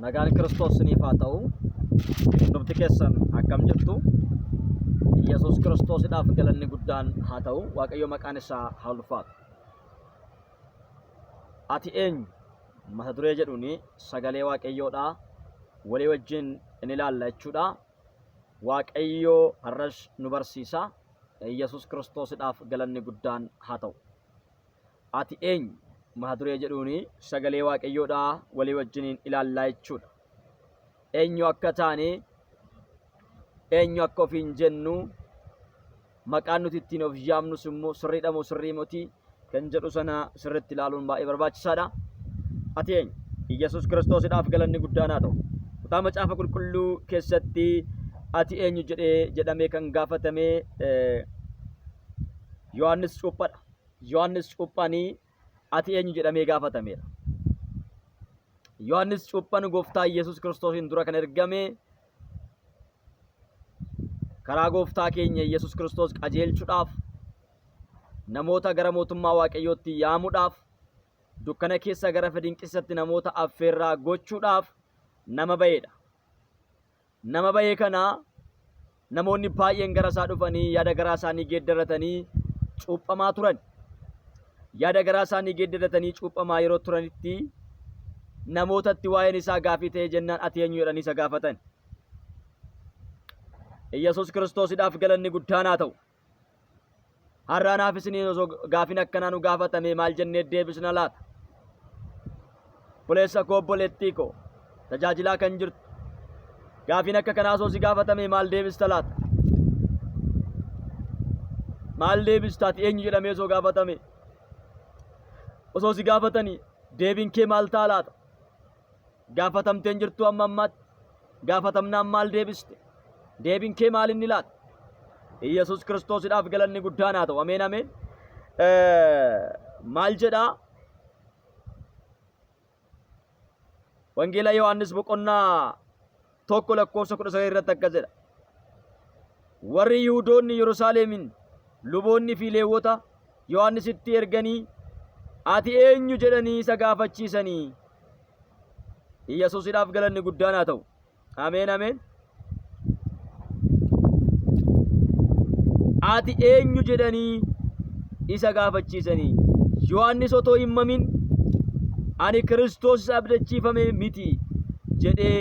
Nagaan Kiristoos isiniif haa ta'u. Hundumti keessan akkam jirtu? Yesuus Kiristoosidhaaf galanni guddaan haa ta'u. Waaqayyo maqaan isaa haa ulfaatu. Ati eenyu? Mata duree jedhuuni sagalee Waaqayyoodhaa walii wajjin in ilaalla jechuudha. Waaqayyo har'as nu barsiisa. Yesuus Kiristoosidhaaf galanni guddaan haa ta'u. Ati eenyu? Mata duree jedhuuni sagalee Waaqayyoodhaa walii wajjin ilaallaa jechuudha. Eenyu akka taane, eenyu akka ofiin jennu, maqaan nuti ittiin of yaamnus immoo sirriidha moo sirrii miti kan jedhu sana sirriitti ilaaluun baay'ee barbaachisaadha. Ati eenyu? Yesuus Kiristoosidhaaf galanni guddaan haa ta'u. Kutaa macaafa qulqulluu keessatti ati eenyu jedhamee kan gaafatame Yohaannis Cuuphaadha. Yohaannis Cuuphaanii ati eenyu jedhamee gaafatameera. Yohaannis Cuuphaan gooftaa Yesuus Kiristoosiin dura kan ergame karaa gooftaa keenya Yesuus Kiristoos qajeelchuudhaaf, namoota gara mootummaa Waaqayyootti yaamuudhaaf, dukkana keessa gara fedhinqisatti namoota affeerraa gochuudhaaf nama ba'eedha. Nama ba'ee kana namoonni baay'een gara isaa dhufanii yaada garaa isaanii geeddaratanii cuuphamaa turan. Yaada garaa isaanii geeddaratanii cuuphamaa yeroo turanitti namootatti waa'een isaa gaafii ta'e jennaan ati eenyu jedhanii isa gaafatan. Yesuus Kiristoosidhaaf galanni guddaan haa ta'u. Har'aanaaf isin osoo gaafiin akkanaa nu gaafatame maal jennee deebisna laata? Obboleessa koo, obboleettii koo, tajaajilaa kan jirtu gaafiin akka kanaa osoo si gaafatame maal deebista laata? Maal deebista? Ati eenyu jedhamee osoo gaafatame? Osoo si gaafatanii deebiin kee maal ta'a laata? Gaafatamteen jirtu amma ammaatti gaafatamnaan maal deebiste? Deebiin kee maal inni laata? Yesuus Kiristoosidhaaf galanni guddaan haa ta'u. Ameen ameen. Maal jedhaa? Wangeela Yohaannis boqonnaa 1:19 irratti akkas jedha. Warri Yihuudoonni Yerusaalemiin luboonni fi Leewwota Yohaannisitti erganii ati eenyu jedhanii isa gaafachiisanii. Yesuusidhaaf galanni guddaan haa ta'u. Ameen ameen. Ati eenyu jedhanii isa gaafachiisanii. Yohaannis otoo hin himamin ani Kiristoos isa abdachiifame miti jedhee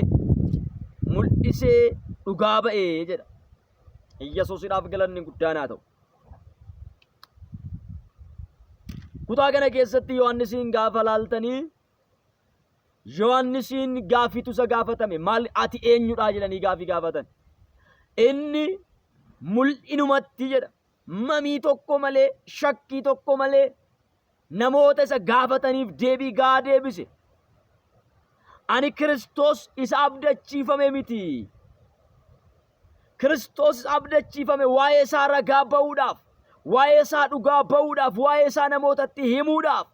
mul'isee dhugaa ba'ee jedha. Yesuusidhaaf galanni guddaan haa ta'u. Kutaa kana keessatti Yohaannisiin gaafa laaltanii Yohaannisiin gaafiitu isa gaafatame. Maal ati eenyudha jedhanii gaafii gaafatan. Inni mul'inumatti jedha. Mamii tokko malee, shakkii tokko malee namoota isa gaafataniif deebii gaa deebise. Ani Kiristoos isa abdachiifame miti. Kiristoos isa abdachiifame waa'ee isaa ragaa ba'uudhaaf, waa'ee isaa dhugaa ba'uudhaaf, waa'ee isaa namootatti himuudhaaf,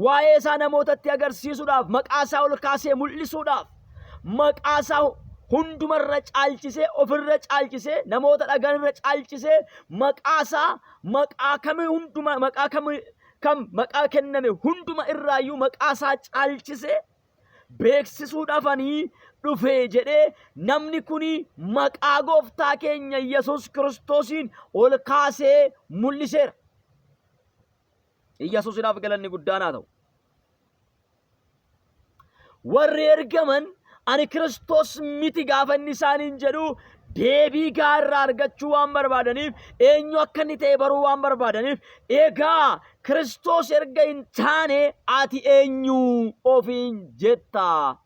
waa'ee isaa namootatti agarsiisuudhaaf, maqaa isaa ol kaasee mul'isuudhaaf, maqaa isaa hundumarra caalchisee, ofirra caalchisee, namoota dhaganirra caalchisee, maqaa isaa maqaa kami hunduma maqaa kenname hunduma irraayyuu maqaa isaa caalchisee beeksisuudhaafanii dhufee jedhee namni kuni maqaa gooftaa keenya Yesuus Kiristoosiin ol kaasee mul'iseera. Yesuusidhaaf galanni guddaan haa ta'u. Warri ergaman ani Kiristoos miti gaafa inni isaaniin jedhu deebii gaarraa argachuu waan barbaadaniif, eenyu akka inni ta'e baruu waan barbaadaniif, egaa Kiristoos erga hin taane ati eenyu ofiin jetta?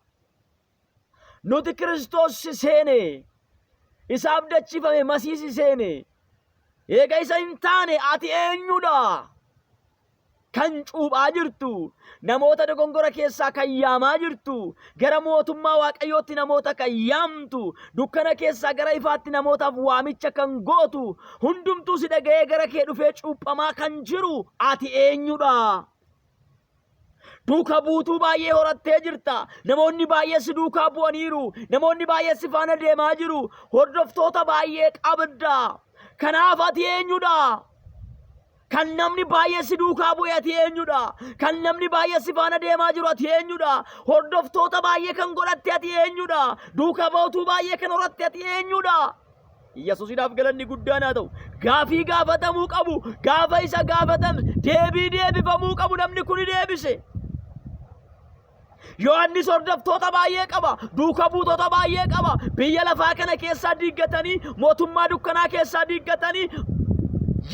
Nuti Kiristoos seene, isa abdachiifame Masiisi seene, eega isa hin taane ati eenyudha? Kan cuuphaa jirtu, namoota dogongora keessaa kan yaamaa jirtu, gara mootummaa Waaqayyootti namoota kan yaamtu, dukkana keessaa gara ifaatti namootaaf waamicha kan gootu, hundumtuu si dhaga'ee gara kee dhufee cuuphamaa kan jiru ati eenyudha? Duuka buutuu baay'ee horattee jirta. Namoonni baay'ee si duukaa bu'aniiru. Namoonni baay'ee si faana deemaa jiru. Hordoftoota baay'ee qabda. Kanaaf ati eenyudha? kan namni baay'ee si duukaa bu'e ati eenyudha? Kan namni baay'ee si faana deemaa jiru ati eenyudha? Hordoftoota baay'ee kan godhatte ati eenyudha? Duukaa ba'uutuu baay'ee kan horatte ati eenyudha? Yesuusiidhaaf galanni guddaan haa ta'u. Gaafii gaafatamuu qabu. Gaafa isa gaafatan deebii deebifamuu qabu. Namni kun deebise. Yohannis hordoftoota baay'ee qaba. Duuka buutota baay'ee qaba. Biyya lafaa kana keessaa diiggatanii, mootummaa dukkanaa keessaa diiggatanii,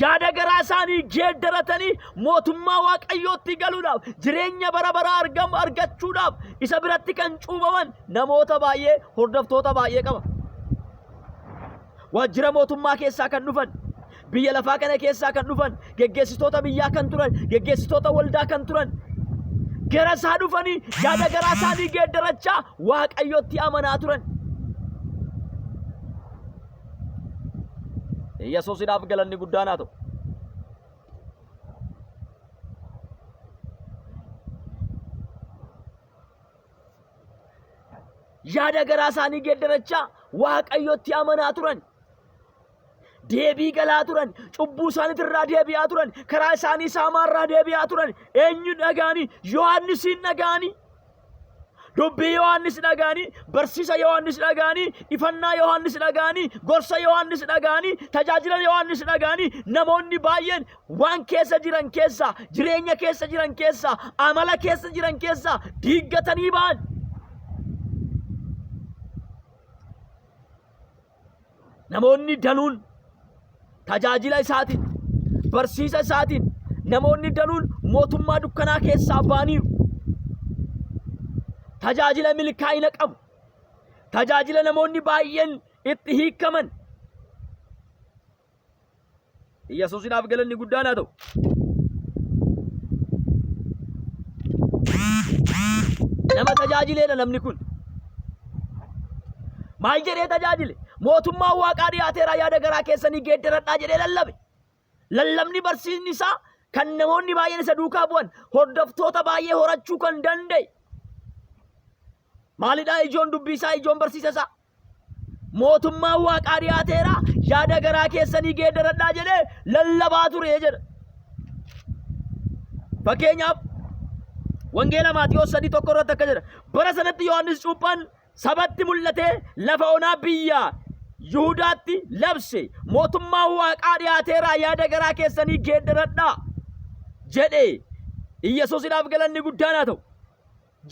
yaada garaa isaanii geeddaratanii mootummaa Waaqayyootti galuudhaaf, jireenya bara baraa argachuudhaaf isa biratti kan cuubaman namoota baay'ee, hordoftoota baay'ee qaba. Waajjira mootummaa keessaa kan dhufan, biyya lafaa kana keessaa kan dhufan, geggeessitoota biyyaa kan turan, geggeessitoota waldaa kan turan, gara isaa dhufanii yaada garaa isaanii geeddarachaa Waaqayyootti amanaa turan. Yesuusiidhaaf galanni guddaan haa ta'u. Yaada garaa isaanii geeddarachaa Waaqayyootti amanaa turan. Deebii galaa turan. Cubbuu isaaniitirraa deebi'aa turan. Karaa isaanii saamaarraa deebi'aa turan. Eenyu dhaga'anii? Yohannisiin dhaga'anii. Dubbii Yohannis dhaga'anii, barsiisa Yohannis dhaga'anii, ifannaa Yohannis dhaga'anii, gorsa Yohannis dhaga'anii, tajaajila Yohannis dhaga'anii, namoonni baay'een waan keessa jiran keessa, jireenya keessa jiran keessa, amala keessa jiran keessa diiggatanii ba'an. Namoonni danuun tajaajila isaatiin, barsiisa isaatiin, namoonni danuun mootummaa dukkanaa keessaa ba'aniiru. Tajaajila milkaa'ina qabu. Tajaajila namoonni baay'een itti hiikaman. Yesuusiidhaaf galanni guddaan haa ta'u. Nama tajaajileedha namni kun. Maal jedhee tajaajile? Mootummaan Waaqaa dhiyaateera, yaada garaa keessanii geeddaradhaa jedhee lallabe. Lallabni barsiisni isaa kan namoonni baay'een isa duukaa bu'an, hordoftoota baay'ee horachuu kan danda'e. Maalidhaa ijoon dubbii isaa, ijoon barsiisa isaa? Mootummaan Waaqaa dhiyaateera, yaada garaa keessanii geeddaradhaa jedhee lallabaa ture jedha. Fakkeenyaaf wangeela Maatiyos 3:1 irratti akka jedha. Bara sanatti Yohannis Cuuphaan sabatti mul'atee lafa onaa biyya Yihudaatti labse. Mootummaan Waaqaa dhiyaateera, yaada garaa keessanii geeddaradhaa jedhee. Yesuusiidhaaf galanni guddaan haa ta'u.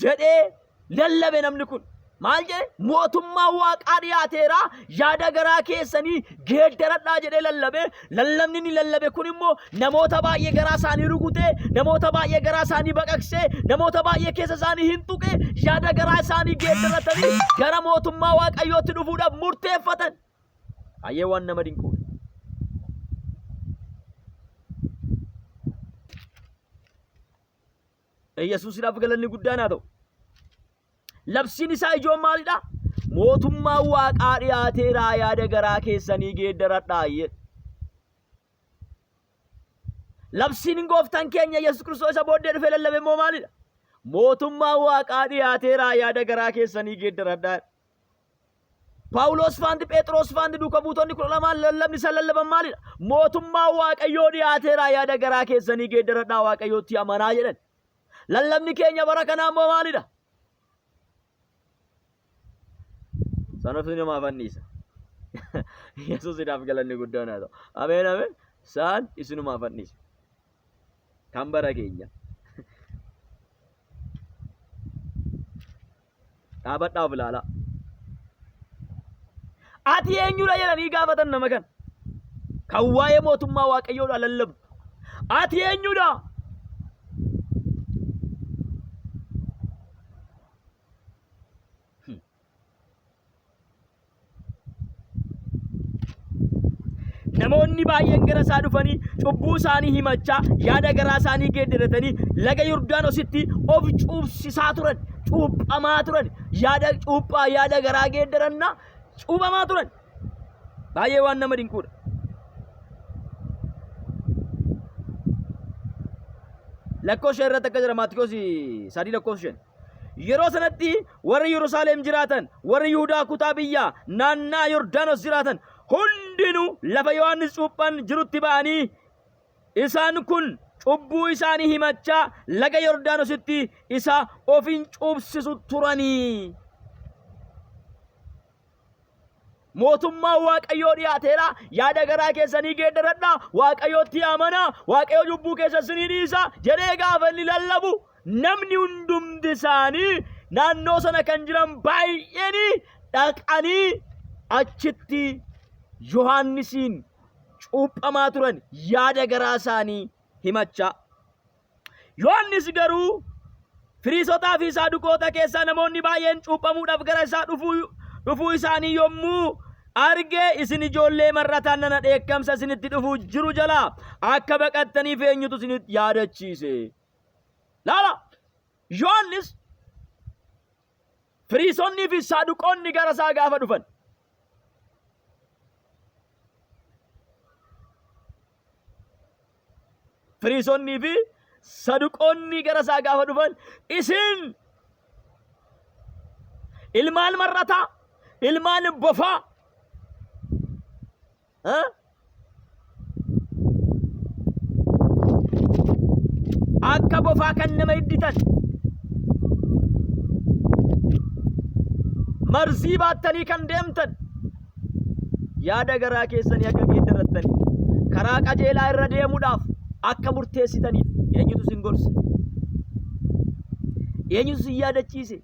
Jedhee lallabe namni kun. Maal jedhe? Mootummaan Waaqaa dhiyaateera, yaada garaa keessanii geeddaradhaa jedhee lallabe. Lallabni ni lallabe kun immoo namoota baay'ee garaa isaanii rukutee, namoota baay'ee garaa isaanii baqaqsee, namoota baay'ee keessa isaanii hin tuqee, yaada garaa isaanii geeddaratanii gara mootummaa Waaqayyootti dhufuudhaaf murteeffatan. Baay'ee waan nama dinquudha. Yesuusiidhaaf galanni guddaan haa ta'u. Labsiin isaa ijoon maalidha? Mootummaan Waaqaa dhiyaateera, yaada garaa keessanii geeddaradhaa jedhe. Labsiin gooftaan keenya Yesuus Kiristoos isa booddee dhufee lallabe immoo maalidha? Mootummaan Waaqaa dhiyaateera, yaada garaa keessanii geeddaradhaa. Paawulos faanti, Phexros faanti, duuka buutonni 12 lallabni isa lallaban maalidha? Mootummaan Waaqayyoo dhiyaateera, yaada garaa keessanii geeddaradhaa, Waaqayyootti amanaa jedhan. Lallabni keenya bara kanaa immoo maalidha? Sanatu nama fannisa. Yesuusiidhaaf galanni guddaan haa ta'u. Ameen ameen. Saan isinuma fannisa. Kan bara keenya. Dhaabadhaaf ilaala. Ati eenyudha jedhanii gaafatan nama kan. Kan waa'ee mootummaa Waaqayyoodhaa lallabdu. Ati eenyudha? Namoonni baay'een gara isaa dhufanii cubbuu isaanii himachaa, yaada garaa isaanii geeddaratanii laga Yordaanositti of cuubsisaa turan, cuuphamaa turan, yaada cuuphaa, yaada garaa geeddarannaa cuuphamaa turan. Baay'ee waan nama dinquudha. Lakkoofsa irratti akka jira Maatiyos 3:5. Yeroo sanatti warri Yerusaalem jiraatan, warri Yihudaa kutaa biyyaa naannaa Yordaanos jiraatan hundinuu lafa Yohannis Cuuphaan jirutti ba'anii isaan kun cubbuu isaanii himachaa laga Yordaanositti isa ofiin cuubsisu turanii. mootummaa Waaqayyoo dhiyaateera. Yaada garaa keessanii geeddaradhaa. Waaqayyootti amanaa. Waaqayyo cubbuu keessa isinii dhiisa jedhee gaafa inni lallabu namni hundumti isaanii naannoo sana kan jiran baay'een dhaqanii achitti Yohaannisiin cuuphamaa turan yaada garaa isaanii himachaa. Yohaannis garuu Fariisotaa fi Saaduqoota keessaa namoonni baay'een cuuphamuudhaaf gara isaa dhufuu isaanii yommuu arge, isin ijoollee marrataan nana dheekkamsa isinitti dhufuu jiru jalaa akka baqattaniif eenyutu isinitti yaadachiise? Laala, Yohaannis Fariisonnii fi Saaduqoonni gara isaa gaafa dhufan, Fariisonnii fi Saduqoonni gara isaa gaafa dhufan, isin ilmaan marrataa, ilmaan bofaa, akka bofaa kan nama hidditan, marzii baattanii kan deemtan, yaada garaa keessanii akka geeddarrattanii karaa qajeelaa irra deemuudhaaf akka murteessitaniif eenyutu isin gorse? Eenyutu isin yaadachiise?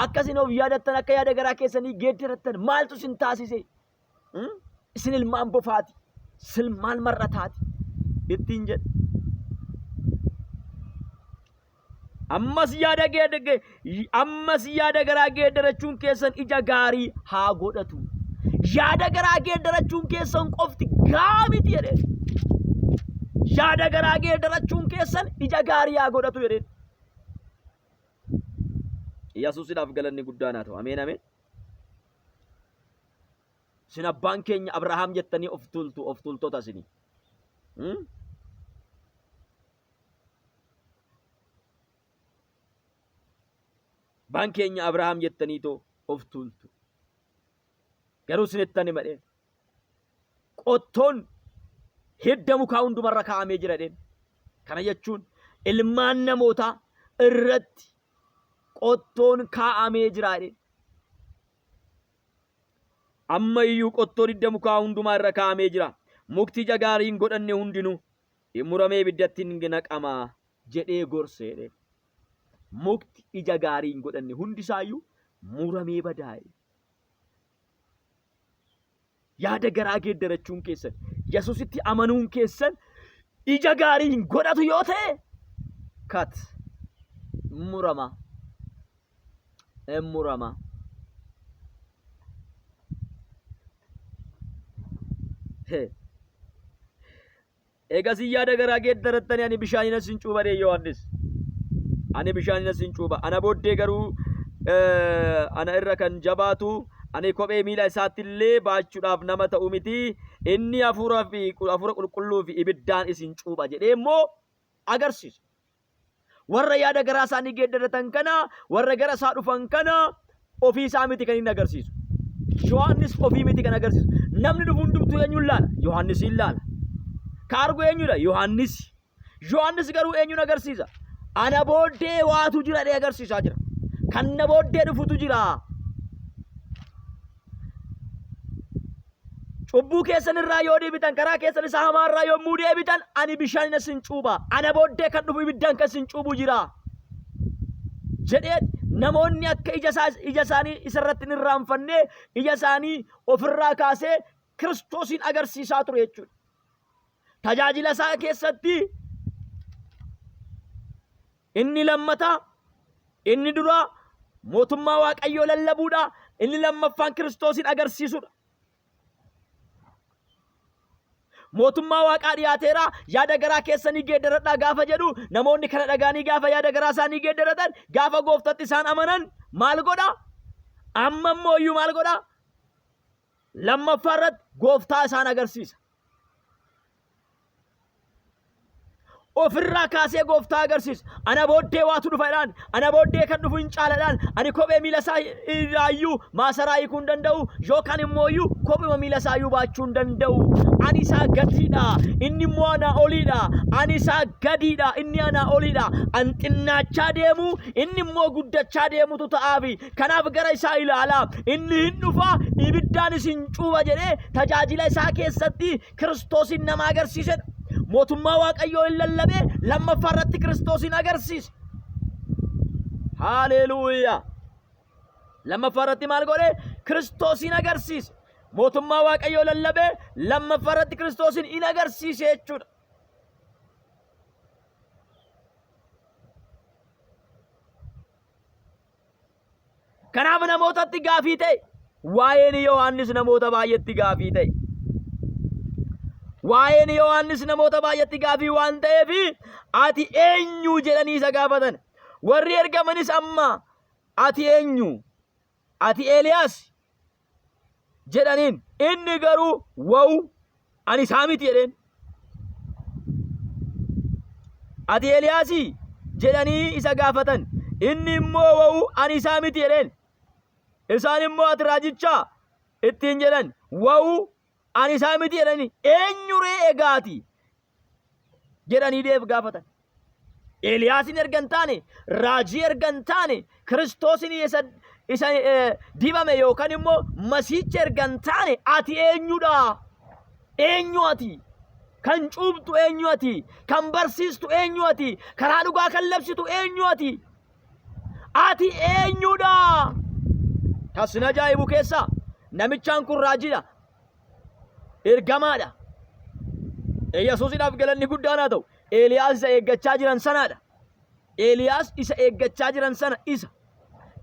Akkasin of yaadattan, akka yaada garaa keessanii geeddarrattan maaltu isin taasise? Isin ilmaan bofaati, isin ilmaan marrataati ittiin jedhe. Ammas yaada garaa geeddarachuun keessan ija gaarii haa godhatu. Yaada garaa geeddarachuun keessan qofti gaa miti jedhe. Yaada garaa geeddarachuun keessan ija gaarii haa godhatu jedhe. Yesuusidhaaf galanni guddaan haa ta'u. Ameen, ameen. Isin abbaan keenya Abrahaam jettanii of tultoota isinii. Abbaan keenya Abrahaam jettanii of tultu. Garuu isinittan himadheen qottoon hidda mukaa hundumarra kaa'amee jira dheen. Kana jechuun ilmaan namootaa irratti qottoon kaa'amee jira dheen. Amma iyyuu qottoon hidda mukaa hundumaa irra kaa'amee jira. Mukti ija gaarii hin godhanne hundinuu muramee ibiddatti ni naqama jedhee gorsee dheen. Mukti ija gaarii hin godhanne hundisaayyuu muramee badaa'e. Yaada garaa geeddarachuun keessan, Yesuusitti amanuun keessan ija gaarii hin godhatu yoo ta'e, kat murama. Eegas yaada garaa geeddarattanii ani bishaaniin asin cuuba dhee Yohaannis. Ani bishaaniin asin cuuba. Ana booddee garuu ana irra kan jabaatu, ani kophee miila isaatti illee baachuudhaaf nama ta'u miti. Inni hafuura qulqulluu fi ibiddaan isin cuuba jedhee immoo agarsiisa. Warra yaada garaa isaanii geeddaratan kana, warra gara isaa dhufan kana ofii isaa miti kan inni agarsiisu. Yohaannis ofii miti kan agarsiisu. Namni dhufu hundumtuu eenyuun laala? Yohaannis hin laala. Ka argu eenyudha? Yohaannis. Yohaannis garuu eenyuun agarsiisa? Ana booddee waatu jira dhee agarsiisaa jira. Kan na booddee dhufutu jira. Cubbuu keessan irraa yoo deebitan, karaa keessan isa hamaa irraa yommuu deebitan, ani bishaan isin cuuba. Ana booddee kan dhufu ibiddaan kan isin cuubu jira jedhee namoonni akka ija isaanii isarratti hin irraanfanne ija isaanii ofirraa kaasee Kiristoosin agarsiisaa ture jechuudha. Tajaajila isaa keessatti inni lammataa, inni duraa mootummaa Waaqayyoo lallabuudha. Inni lammaffaan Kiristoosin agarsiisuudha. Mootummaa Waaqaa dhiyaateera, yaada garaa keessanii geeddaradhaa gaafa jedhu, namoonni kana dhagaanii gaafa yaada garaa isaanii geeddaratan, gaafa gooftatti isaan amanan maal godha? Amma immoo iyyuu maal godha? Lammaffaa irratti gooftaa isaan agarsiisa. ofirraa kaasee gooftaa agarsiisa. Ana booddee waatu dhufaadhaan, ana booddee kan dhufu hin caalaadhaan, ani kophee miila isaa irraayyuu maasaraa hiikuu hin danda'u, yookaan immoo iyyuu kophee miila isaa iyyuu baachuu hin danda'u. Ani isaa gadiidha, inni immoo anaa oliidha. Ani isaa gadiidha, inni anaa oliidha. An xinnaachaa deemu, inni immoo guddachaa deemutu ta'aafi. Kanaaf gara isaa ilaalaa. Inni hin dhufa, ibiddaanis hin cuuba jedhee tajaajila isaa keessatti Kiristoosin nama agarsiisedha. mootummaa waaqayyoo hin lallabe lammaffaa irratti Kiristoosin agarsiise. Haleluuyaa. Lammaffaa irratti maal godhe? Kiristoosin agarsiise. Mootummaa waaqayyoo lallabe lammaffaa irratti Kiristoosin in agarsiise jechuudha. Kanaaf namootatti gaafii ta'e, waa'een Yohaannis namoota baay'eetti gaafii ta'e. Waa'een Yohaannis namoota baay'eetti gaafii waan ta'eef ati eenyu jedhanii isa gaafatan. Warri ergamanis amma ati eenyu? Ati Eeliyaas jedhaniin. Inni garuu wa'u ani isaa miti jedheen. Ati Eeliyaasii jedhanii isa gaafatan. Inni immoo wa'u ani isaa miti jedheen. Isaan immoo ati raajicha ittiin jedhan. Wa'u ani isaa miti jedhanii. Eenyuree egaati jedhanii deef gaafatan. Eeliyaasin ergan taane, raajii ergan taane, Kiristoosin isa dibame yookaan immoo masiicha ergan taane ati eenyudha? Eenyu ati? Kan cuubtu eenyu ati? Kan barsiistu eenyu ati? Karaa dhugaa kan labsitu eenyu ati? Ati eenyudha? Kasin ajaa'ibu keessaa namichaan kun raajiidha. Ergamaadha. Yesuusidhaaf galanni guddaan haa ta'u. Eeliyaas isa eeggachaa jiran sanaadha. Eeliyaas isa eeggachaa jiran sana isa.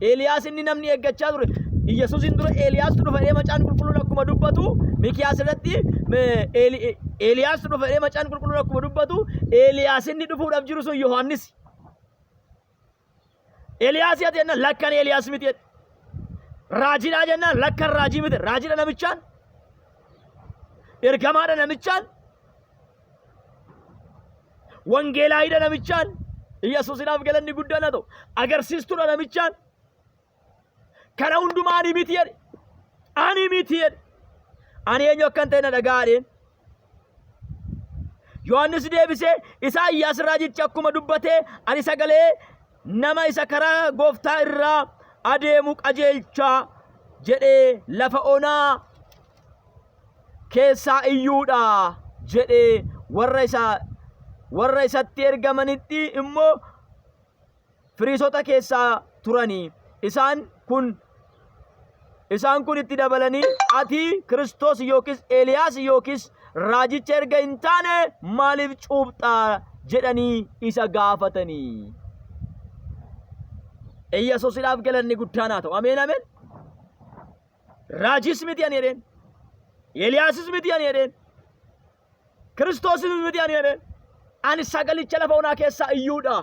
Eeliyaas inni namni eeggachaa ture. Yesuusin dura Eeliyaas dhufee macaan qulqulluun akkuma dubbatu Mikiyaas irratti Eeliyaas dhufee macaan qulqulluun akkuma dubbatu Eeliyaas inni dhufuudhaaf jiru sun Yohaannis. Eeliyaas yaa jennaan lakkan Eeliyaas miti jedhe. Raajiidhaa jennaan lakkan raajii miti. Raajiidha namichaan. Ergamaadha namichaan. Wangeelaayidha namichaan. Yesuusidhaaf galanni guddaan haa ta'u. Agarsiistuudha namichaan. Kana hundumaa ani miti jedhe. Ani miti jedhe. Ani eenyu akkan ta'e na dhaga'aadheen. Yohaannis deebisee Isaayyaas raajichi akkuma dubbatee ani sagalee nama isa karaa gooftaa irraa adeemu qajeelchaa jedhee lafa onaa keessaa iyyuudha jedhee warra isatti ergamanitti immoo Fariisota keessaa turanii isaan kun itti dabalanii ati Kiristoos yookiis Eeliyaas yookiis raajicha erga hin taane maaliif cuubxaa jedhanii isa gaafatanii. Yesuusidhaaf galanni guddaan haa ta'u. Ameen ameen. Raajis miti ani jedheen. Eeliyaasis miti ani jedheen. Kiristoosis miti ani jedheen. Ani sagalicha lafa onaa keessaa iyyuudha.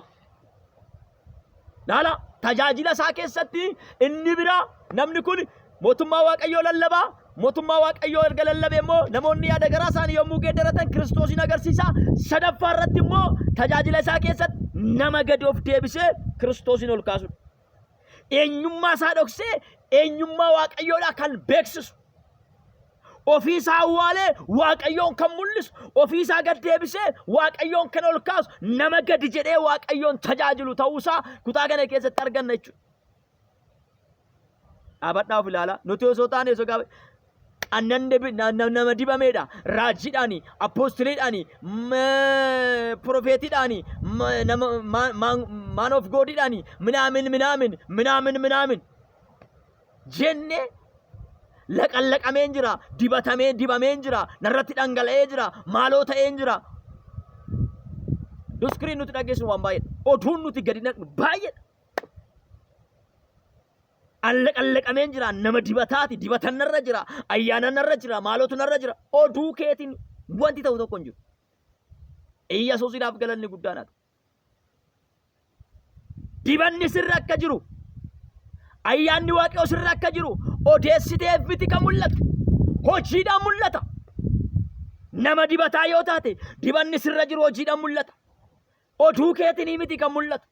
Laala tajaajila isaa keessatti inni bira namni kun mootummaa waaqayyoo lallabaa. Mootummaa waaqayyoo erga lallabe immoo namoonni yaada garaa isaanii yommuu geeddaratan Kiristoosin agarsiisa. Sadaffaa irratti immoo tajaajila isaa keessatti nama gadi of deebisee Kiristoosin ol kaasudha. Eenyummaa isaa dhoksee eenyummaa waaqayyoodhaa kan beeksisu. Ofii isaa awwaalee waaqayyoon kan mul'isu. Ofii isaa gad deebisee waaqayyoon kan ol kaasu. Nama gadi jedhee waaqayyoon tajaajilu ta'uusaa kutaa kana keessatti arganna jechuudha. Dhaabadhaa of ilaalaa. Nuti osoo taane osoo gaafa nama dibameedha. Raajiidhaani, apostoliidhaani, profeetiidhaani, man of Godidhaani, minaamin jenne laqameen jira, dibameen jira, narratti dhangala'ee jira, maaloo ta'een jira. Duskiriin nuti dhageessu waan baay'eedha. Oduun nuti gadi naqnu baay'eedha. Allaqameen jira, nama dibataati, dibatan narra jira, ayyaana narra jira, maalootu narra jira. Oduu keetiin wanti ta'u tokko hin jiru. Yesuusidhaaf galanni guddaan haa ta'u. Dibanni sirra akka jiru, ayyaanni waaqayyoo sirra akka jiru, odeessiteef miti kan mul'atu. Hojiidhaan mul'ata. Nama dibataa yoo taate, dibanni sirra jiru hojiidhaan mul'ata. oduu keetinii miti kan mul'atu.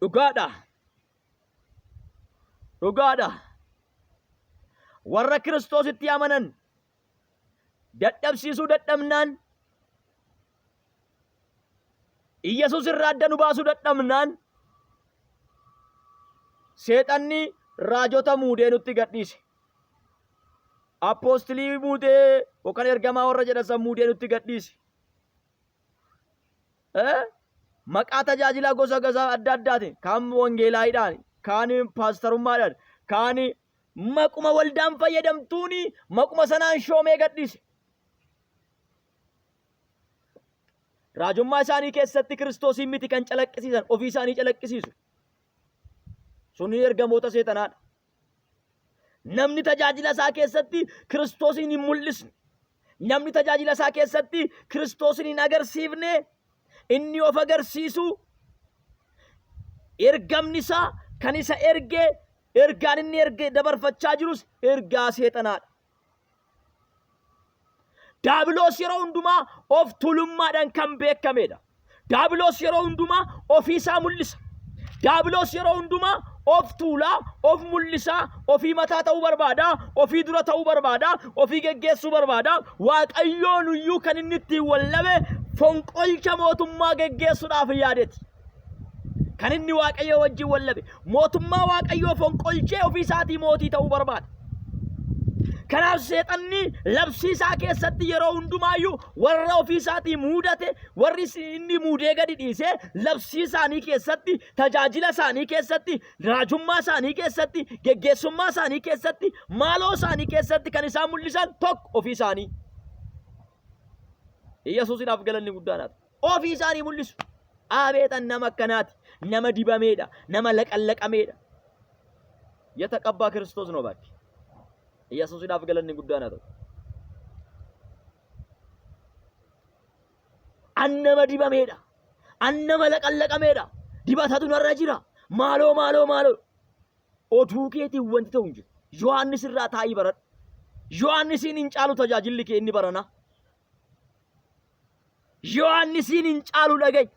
Dhugaadha. Dhugaadha. Warra Kiristoositti amanan dadhabsiisuu dadhabnaan, Iyyasuus irraa adda nu baasuu dadhabnaan, seexanni raajota muudee nutti gadhiise. Apoostilii muudee yookaan ergamaa warra jedhan muudee nutti gadhiise. Maqaa tajaajilaa gosa adda addaatiin, kaan wangeelaayiidhaan, kaan paastarummaadhaan, kaan maquma waldaan fayyadamtuuni maquma sanaan shoomee gadhiise. Raajummaa isaanii keessatti Kiristoosiin miti kan calaqqisiisan, ofii isaanii calaqqisiisu. Sunni ergamoota seexanaadha. Namni tajaajila isaa keessatti Kiristoosiin hin mul'isne, namni tajaajila isaa keessatti Kiristoosiin hin agarsiifne, inni of agarsiisu, ergamni isaa kan isa ergee, ergaan inni ergee dabarfachaa jirus ergaa seexanaadha. Daabiloos yeroo hundumaa of tuulummaadhaan kan beekamedha. Daabiloos yeroo hundumaa ofii isaa mul'isa. Daabiloos yeroo hundumaa of tuulaa, of mul'isaa, ofii mataa ta'uu barbaada, ofii dura ta'uu barbaada, ofii geggeessuu barbaada. Waaqayyoon iyyuu kan inni ittiin wallabe fonqolcha mootummaa geggeessuudhaaf yaadeeti. Kan inni Waaqayyo wajjin wallabe mootummaa Waaqayyoo fonqolchee ofii isaatii mootii ta'uu barbaada. Kanaaf seexanni labsii isaa keessatti yeroo hundumaayyuu warra ofii isaatii muudate, warri inni muudee gadi dhiise, labsii isaanii keessatti, tajaajila isaanii keessatti, raajummaa isaanii keessatti, geggeessummaa isaanii keessatti, maaloo isaanii keessatti kan isaan mul'isan tokko ofii isaanii. Yesuusiidhaaf galanni guddaadha. Ofii isaanii mul'isu. Abeetan nama akkanaati. Nama dibameedha. Nama laqallaqameedha. የተቀባ ክርስቶስ ነው ባክ ኢየሱስን አፍገለኒ ጉዳና ነው አነመ ዲበሜዳ አነመ ለቀለቀሜዳ ዲባታቱ ነራጅራ ማሎ ማሎ ማሎ ኦቱኬቲ ወንቲ ተውንጂ ዮሐንስ ራ ታይ በረድ ዮሐንስን እንጫሉ ተጃጅልከ እኒ በረና ዮሐንስን እንጫሉ ለገኝ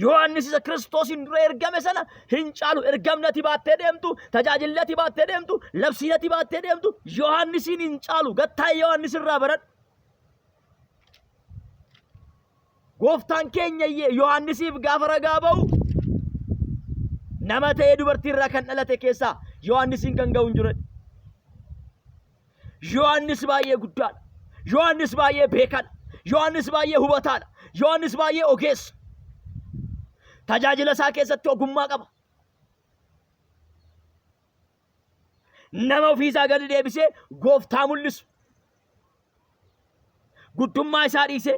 ዮሐንስ ክርስቶስን ድሮ ergame sana hincalu ergamnati baatte deemtu tajaajilati baatte deemtu labsinati baatte deemtu ዮሐንስን hincalu gattaa ዮሐንስ irraa barad gooftaan keenya ዮሐንስif gaafa ragaa ba'u nama ta'ee dubartii irraa kan dhalate keessa ዮሐንስን kan ga'u hin jiru ዮሐንስ baay'ee guddaadha ዮሐንስ baay'ee beekadha ዮሐንስ baay'ee hubataadha ዮሐንስ baay'ee ogeessa tajaajila isaa keessatti ogummaa qaba nama ofii isaa gadi deebisee gooftaa mul'isu guddummaa isaa dhiisee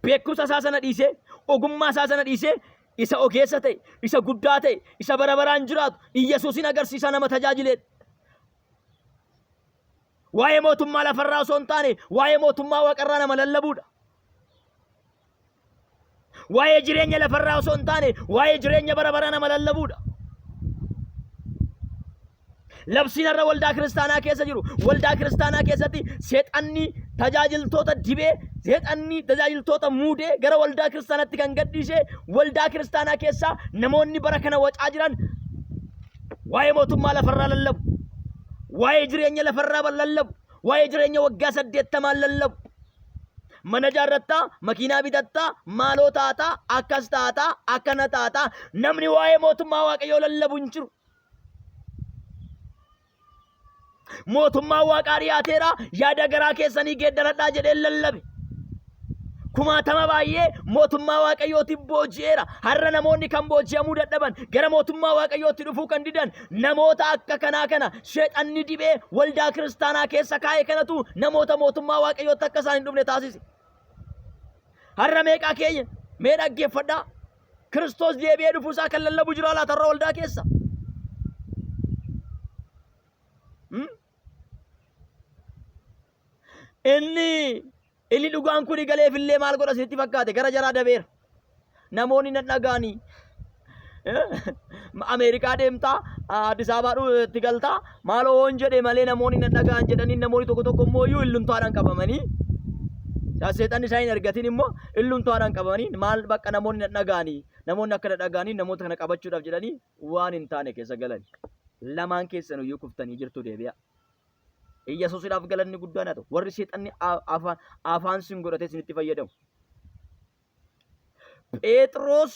beekumsa isaa sana dhiisee ogummaa isaa sana dhiisee isa ogeessa ta'e isa guddaa ta'e isa bara baraan jiraatu Yesuusin agarsiisa nama tajaajilee waa'ee mootummaa lafarraa osoo hin taane waa'ee mootummaa waaqarraa nama lallabuudha waa'ee jireenya lafarraa osoo hin taane waa'ee jireenya bara bara nama lallabuudha labsiin irra waldaa kiristaanaa keessa jiru waldaa kiristaanaa keessatti seexanni tajaajiltoota dibee seexanni tajaajiltoota muudee gara waldaa kiristaanaatti kan gadhiisee waldaa kiristaanaa keessa namoonni bara kana wacaa jiran waa'ee mootummaa lafarraa lallabu waa'ee jireenya lafarraa lallabu waa'ee jireenya waggaa 80 lallabu mana jaarratta makiinaa bitatta maaloo taata akkas taata akkana taata namni waa'ee mootummaa waaqayyoo lallabu hin jiru mootummaa waaqaa dhiyaateera yaada garaa keessanii geeddaradhaa jedhee lallabe kumaatama baay'ee mootummaa waaqayyootiin booji'eera har'a namoonni kan booji'amuu dadhaban gara mootummaa waaqayyootti dhufuu kan didan namoota akka kanaa kana sheexanni dibee waldaa kiristaanaa keessa kaa'e kanatu namoota mootummaa waaqayyootti akka isaan hin dhufne taasise har'a meeqaa keenya mee dhaggeeffadhaa Kiristoos deebi'ee dhufuu isaa kan lallabu jira laatarra waldaa keessa inni dhugaan kun galeef illee maal godha sitti fakkaate gara jaraa dabeera namoonni nadhagaanii Ameerikaa deemtaa Addis Ababaatti galtaa maaloo hoon jedhe malee namoonni nadhagaan jedhanii namoonni tokko tokko immoo iyyuu illumtaadhaan qabamanii Seexanni isaa hin argatin immoo illumtuudhaan qabanii maal bakka namoonni namoonni akka dhagaanii namoota kana qabachuudhaaf jedhanii waan hin taane keessa galan. Lamaan keessan iyyuu kuftanii jirtu deebi'a. Iyyesuusiidhaaf galanni guddaan haa ta'u. Warri seexanni afaan sin godhatee isinitti fayyadamu. Phexros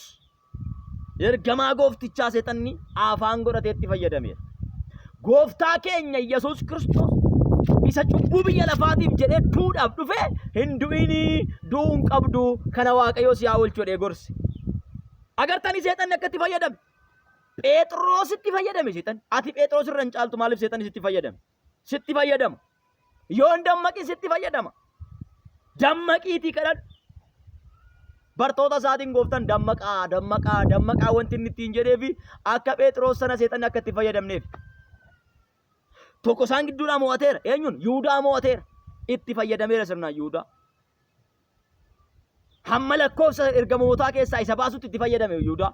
ergamaa gooftichaa seexanni afaan godhatee itti fayyadameera. Gooftaa keenya Yesuus Kiristoos isa cubbuu biyya lafaatiif jedhee duudhaaf dhufe hin du'inii du'uun qabdu kana Waaqayyo si haa oolchu jedhee gorse. Agartanii seexanni akka itti fayyadame. Phexros itti fayyadame seexanni. Ati Phexros irra hin caaltu maaliif seexanni sitti fayyadame? Sitti fayyadama. Yoon dammaqi sitti fayyadama. Dammaqiitii kadhadhu. Bartoota isaatiin gooftaan dammaqaa wanti inni ittiin jedheefi akka Phexros sana seexanni akka itti fayyadamneef. Tokko isaan gidduudhaa mo'ateera. Eenyuun? Yihuudaa mo'ateera. Itti fayyadameera sirnaan Yihuudaa. Hamma lakkoofsa ergamootaa keessaa isa baasutti itti fayyadame Yihuudaa.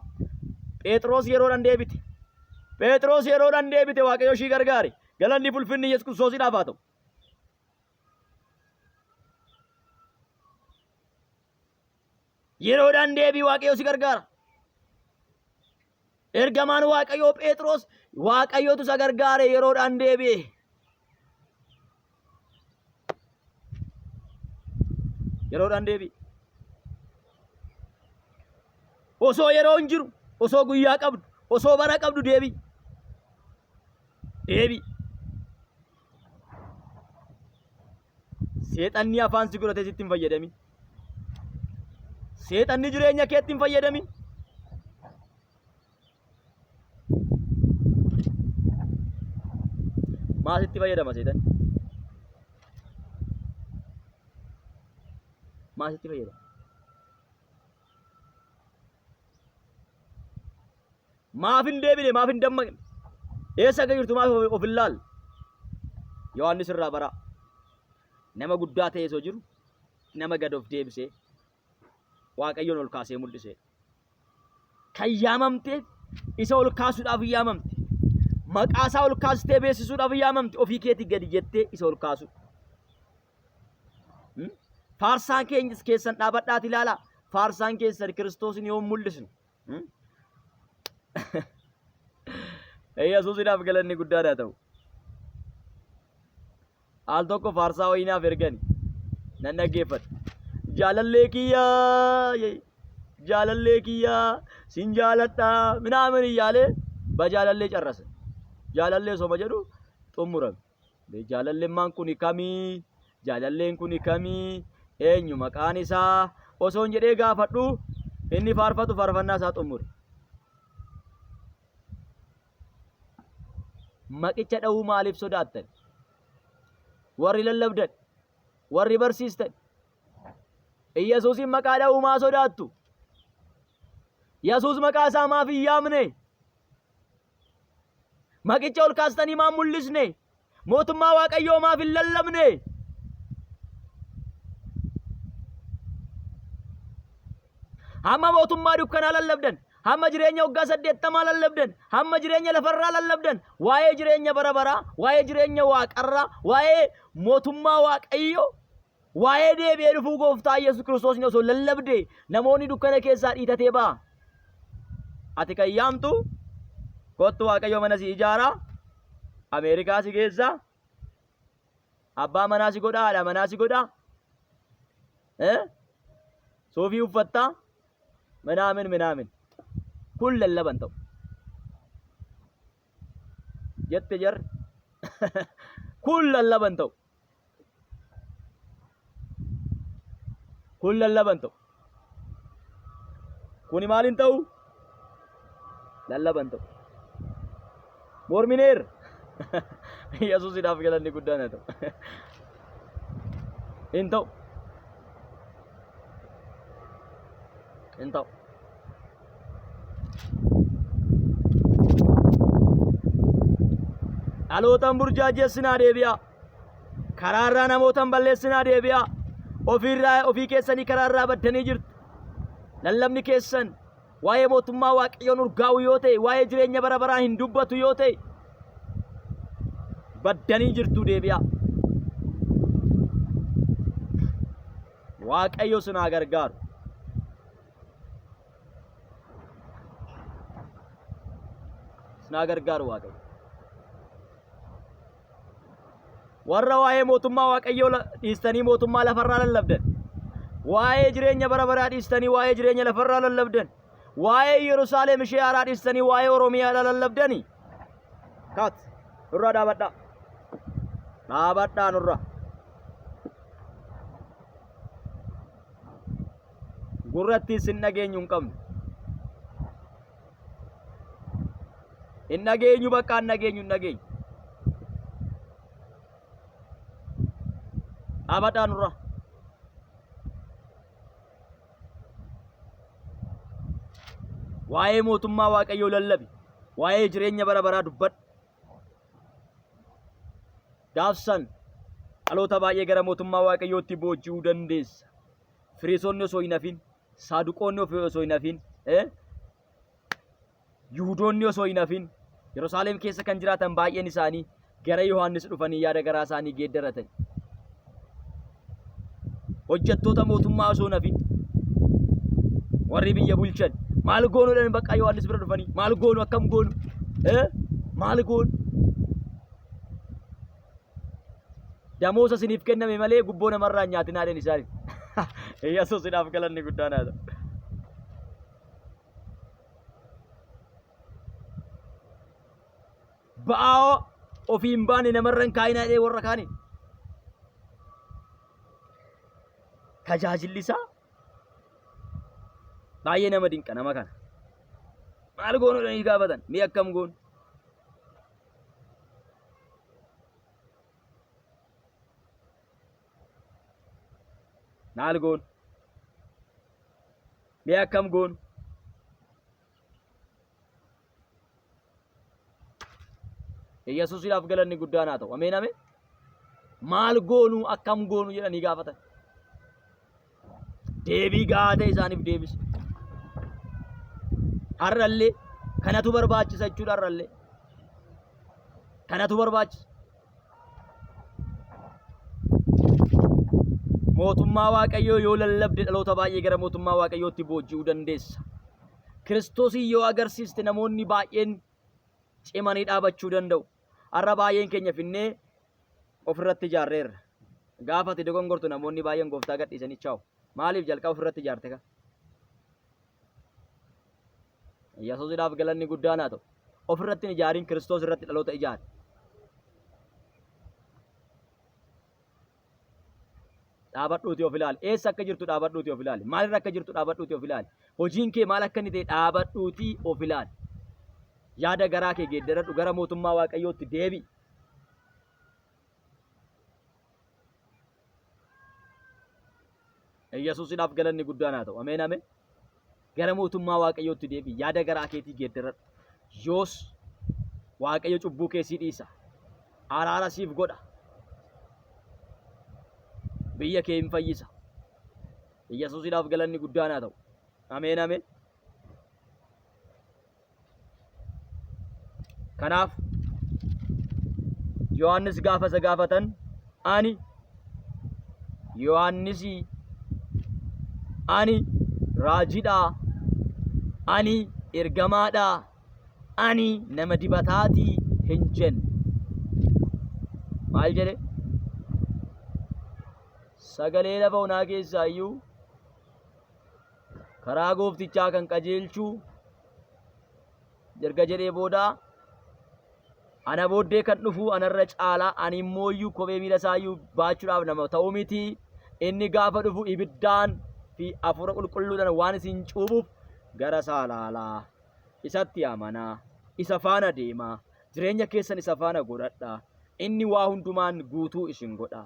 Phexros yeroodhaan deebite. Phexros yeroodhaan deebite Waaqayyo ishii gargaare. Galanni ulfinni Yesuus Kiristoosiidhaaf haa ta'u. Yeroodhaan deebii Waaqayyo si gargaara. Ergamaan Waaqayyoo Phexros Waaqayyootu isa gargaare yeroodhaan deebi'e. Yeroodhaan deebi'e. Osoo yeroo hin jiru, osoo guyyaa qabdu, osoo bara qabdu deebi'i. Deebi'i. Seexanni afaan si godhatee sitti hin fayyadamin. Seexanni jireenya keetti hin fayyadamin. Maasitti fayyadama seexanni? Maasitti fayyadama? Maaf hin deebine, maaf hin dammaqne? Eessa akka jirtu maaf of hin laalle? Yohaannis irraa baraa. Nama guddaa ta'ee osoo jiru, nama gad of deebisee, Waaqayyoon ol kaasee mul'isee. Kan yaamamteef isa ol kaasuudhaaf yaamamte. Maqaa isaa ol kaastee beeksisuudhaaf yaamamte. Ofii keetii gadi jettee isa ol kaasu. Faarsaan keenyas keessan dhaabadhaati ilaalaa. Faarsaan keessan Kiristoosin yoo mul'isnu. Yesuusiidhaaf galanni guddaa haa ta'u. Al tokko faarsaa wayinaaf ergani. Nan dhaggeeffadha. Jaalallee kiyyaa sin jaaladhaa minaamin iyyaalee bajaalallee carrasa. Jaalallee soma jedhu xumurame. Jaalalleemmaan kun kamii? Jaalalleen kun kamii? Eenyu maqaan isaa? Osoo hin jedhee gaafadhu inni faarfatu faarfannaa isaa xumure. Maqicha dha'uu maaliif sodaattan? Warri lallabdan, warri barsiistan, Yesuusin maqaa dha'uu maa sodaattu? Yesuus maqaa isaa maaf hin yaamne? Maqicha ol kaastanii maan mul'isne? Mootummaa Waaqayyoo maaf hin lallabne? Hamma mootummaa dukkanaa lallabdan, hamma jireenya waggaa 80 lallabdan, hamma jireenya lafarraa lallabdan, waa'ee jireenya bara baraa, waa'ee jireenya waaqarraa, waa'ee mootummaa Waaqayyoo, waa'ee deebi'ee dhufuu gooftaa Yesuus Kiristoos osoo lallabde namoonni dukkana keessaa dhiitatee ba'a. Ati kan yaamtu kottu Waaqayyo mana si ijaaraa, Ameerikaa si geessaa, abbaa manaa si godhaa, haadha manaa si godhaa, suufii uffattaa, minaamin kun lallaban ta'u. Jette jarri kun lallaban ta'u. Kun lallaban ta'u. Kuni maalin ta'u? Lallaban ta'u. Mormineer. Yesuusiidhaaf galanni guddaan haa ta'u. Hin ta'u. Hin ta'u. Dhalootaan burjaajessinaa deebi'aa. Karaarraa namootaan balleessinaa deebi'aa. Ofii keessanii karaarraa baddanii jirtu. Lallabni keessan waa'ee mootummaa Waaqayyoon urgaa'u yoo ta'e, waa'ee jireenya bara baraa hin dubbatu yoo ta'e, baddanii jirtu deebi'aa. Waaqayyo sin haa gargaaru. Sin haa gargaaru Waaqayyo. Warra waa'ee mootummaa Waaqayyoo dhiistanii mootummaa lafarraa lallabdan. Waa'ee jireenya bara baraa dhiistanii waa'ee jireenya lafarraa lallabdan. Waa'ee Yerusaalem ishee haaraa dhiistanii waa'ee Oromiyaa lallabdani. Kaat nurraa dhaabadhaa. Dhaabadhaa nurraa. Gurrattiin sin dhageenyu hin qabnu. Hin dhageenyu bakka hin dhageenyu hin dhageenyu. Dhaabadhaa nurraa. Waa'ee mootummaa Waaqayyoo lallabi. Waa'ee jireenya bara baraa dubbadhu. Gaafsan dhaloota baay'ee gara mootummaa Waaqayyootti booji'uu dandeessa. Fariisonni osoo hin hafin, Saaduqoonni osoo hin hafin, Yihuudoonni osoo hin hafin, Yerusaalem keessa kan jiraatan baay'een isaanii gara Yohaannis dhufanii yaada garaa isaanii geeddaratan. Hojjettoota mootummaa osoo hin hafin, warri biyya bulchan maal goonuudhaan bakka Yohaannis bira dhufanii maal goonu akkam goonu maal goonu damoosa isiniif kenname malee gubboo namarraa hin nyaatinaa jedhan isaanii. Yesuusidhaaf galanni guddaan haa ta'u. Ba'aa ofii hin baane namarra hin kaayinaa jedhee warra kaanii. Tajaajilli isaa baay'ee nama dinqa nama kana. Maal goonuudhaan gaafatan mee akkam goonu? Maal goonu? Mee akkam goonu? Yesuusiidhaaf galanni guddaan haa ta'u. Ameen ameen. Maal goonu akkam goonu jedhanii gaafatan. Deebii gahaa ta'e isaaniif deebise. Har'allee kanatu barbaachisa jechuudha har'allee. Kanatu barbaachisa. Mootummaa Waaqayyoo yoo lallabde dhaloota baay'ee gara mootummaa Waaqayyootti booji'uu dandeessa. Kiristoosii yoo agarsiiste namoonni baay'een cimanii dhaabachuu danda'u. Har'a baay'een keenya finnee ofirratti ijaarreerra. Gaafa ati dogongortu namoonni baay'een gooftaa gadhiisanii chaa'u. Maaliif jalqaba ofirratti ijaarte ka? Yesuusiidhaaf galanni guddaan haa ta'u. Ofirratti hin ijaarin Kiristoos irratti dhaloota ijaare. Dhaabadhuuti of ilaali. Eessa akka jirtu dhaabadhuuti of ilaali. Maalirra akka jirtu dhaabadhuuti of ilaali. Hojiin kee maal akka inni ta'e dhaabadhuuti of ilaali. Yaada garaa kee geeddaradhu gara mootummaa Waaqayyootti deebi'i. Yesuusiidhaaf galanni guddaan haa ta'u. Ameen ameen. Gara mootummaa Waaqayyootti deebi'i. Yaada garaa keetii geeddaradhu. Yoos Waaqayyo cubbuu kee sii dhiisa. Araara siif godha. Biyya kee hin fayyisa. Yesuusiidhaaf galanni guddaan haa ta'u. Ameen ameen. Kanaaf Yohaannis gaafa isa gaafatan ani raajiidhaa, ani ergamaadhaa, ani nama dibataatii hin jenne. Maal jedhe? Sagalee lafa onaa keessaa iyyuu karaa gooftichaa kan qajeelchuu erga jedhee boodaa ana booddee kan dhufu anarra caalaa ani immoo iyyuu kophee miila isaa iyyuu baachuudhaaf nama ta'u miti. Inni gaafa dhufu ibiddaan fi hafuura qulqulluudhaan waan isin cuubuuf gara isaa ilaalaa. Isatti amanaa. Isa faana deemaa. Jireenya keessan isa faana godhadhaa. Inni waa hundumaan guutuu isin godha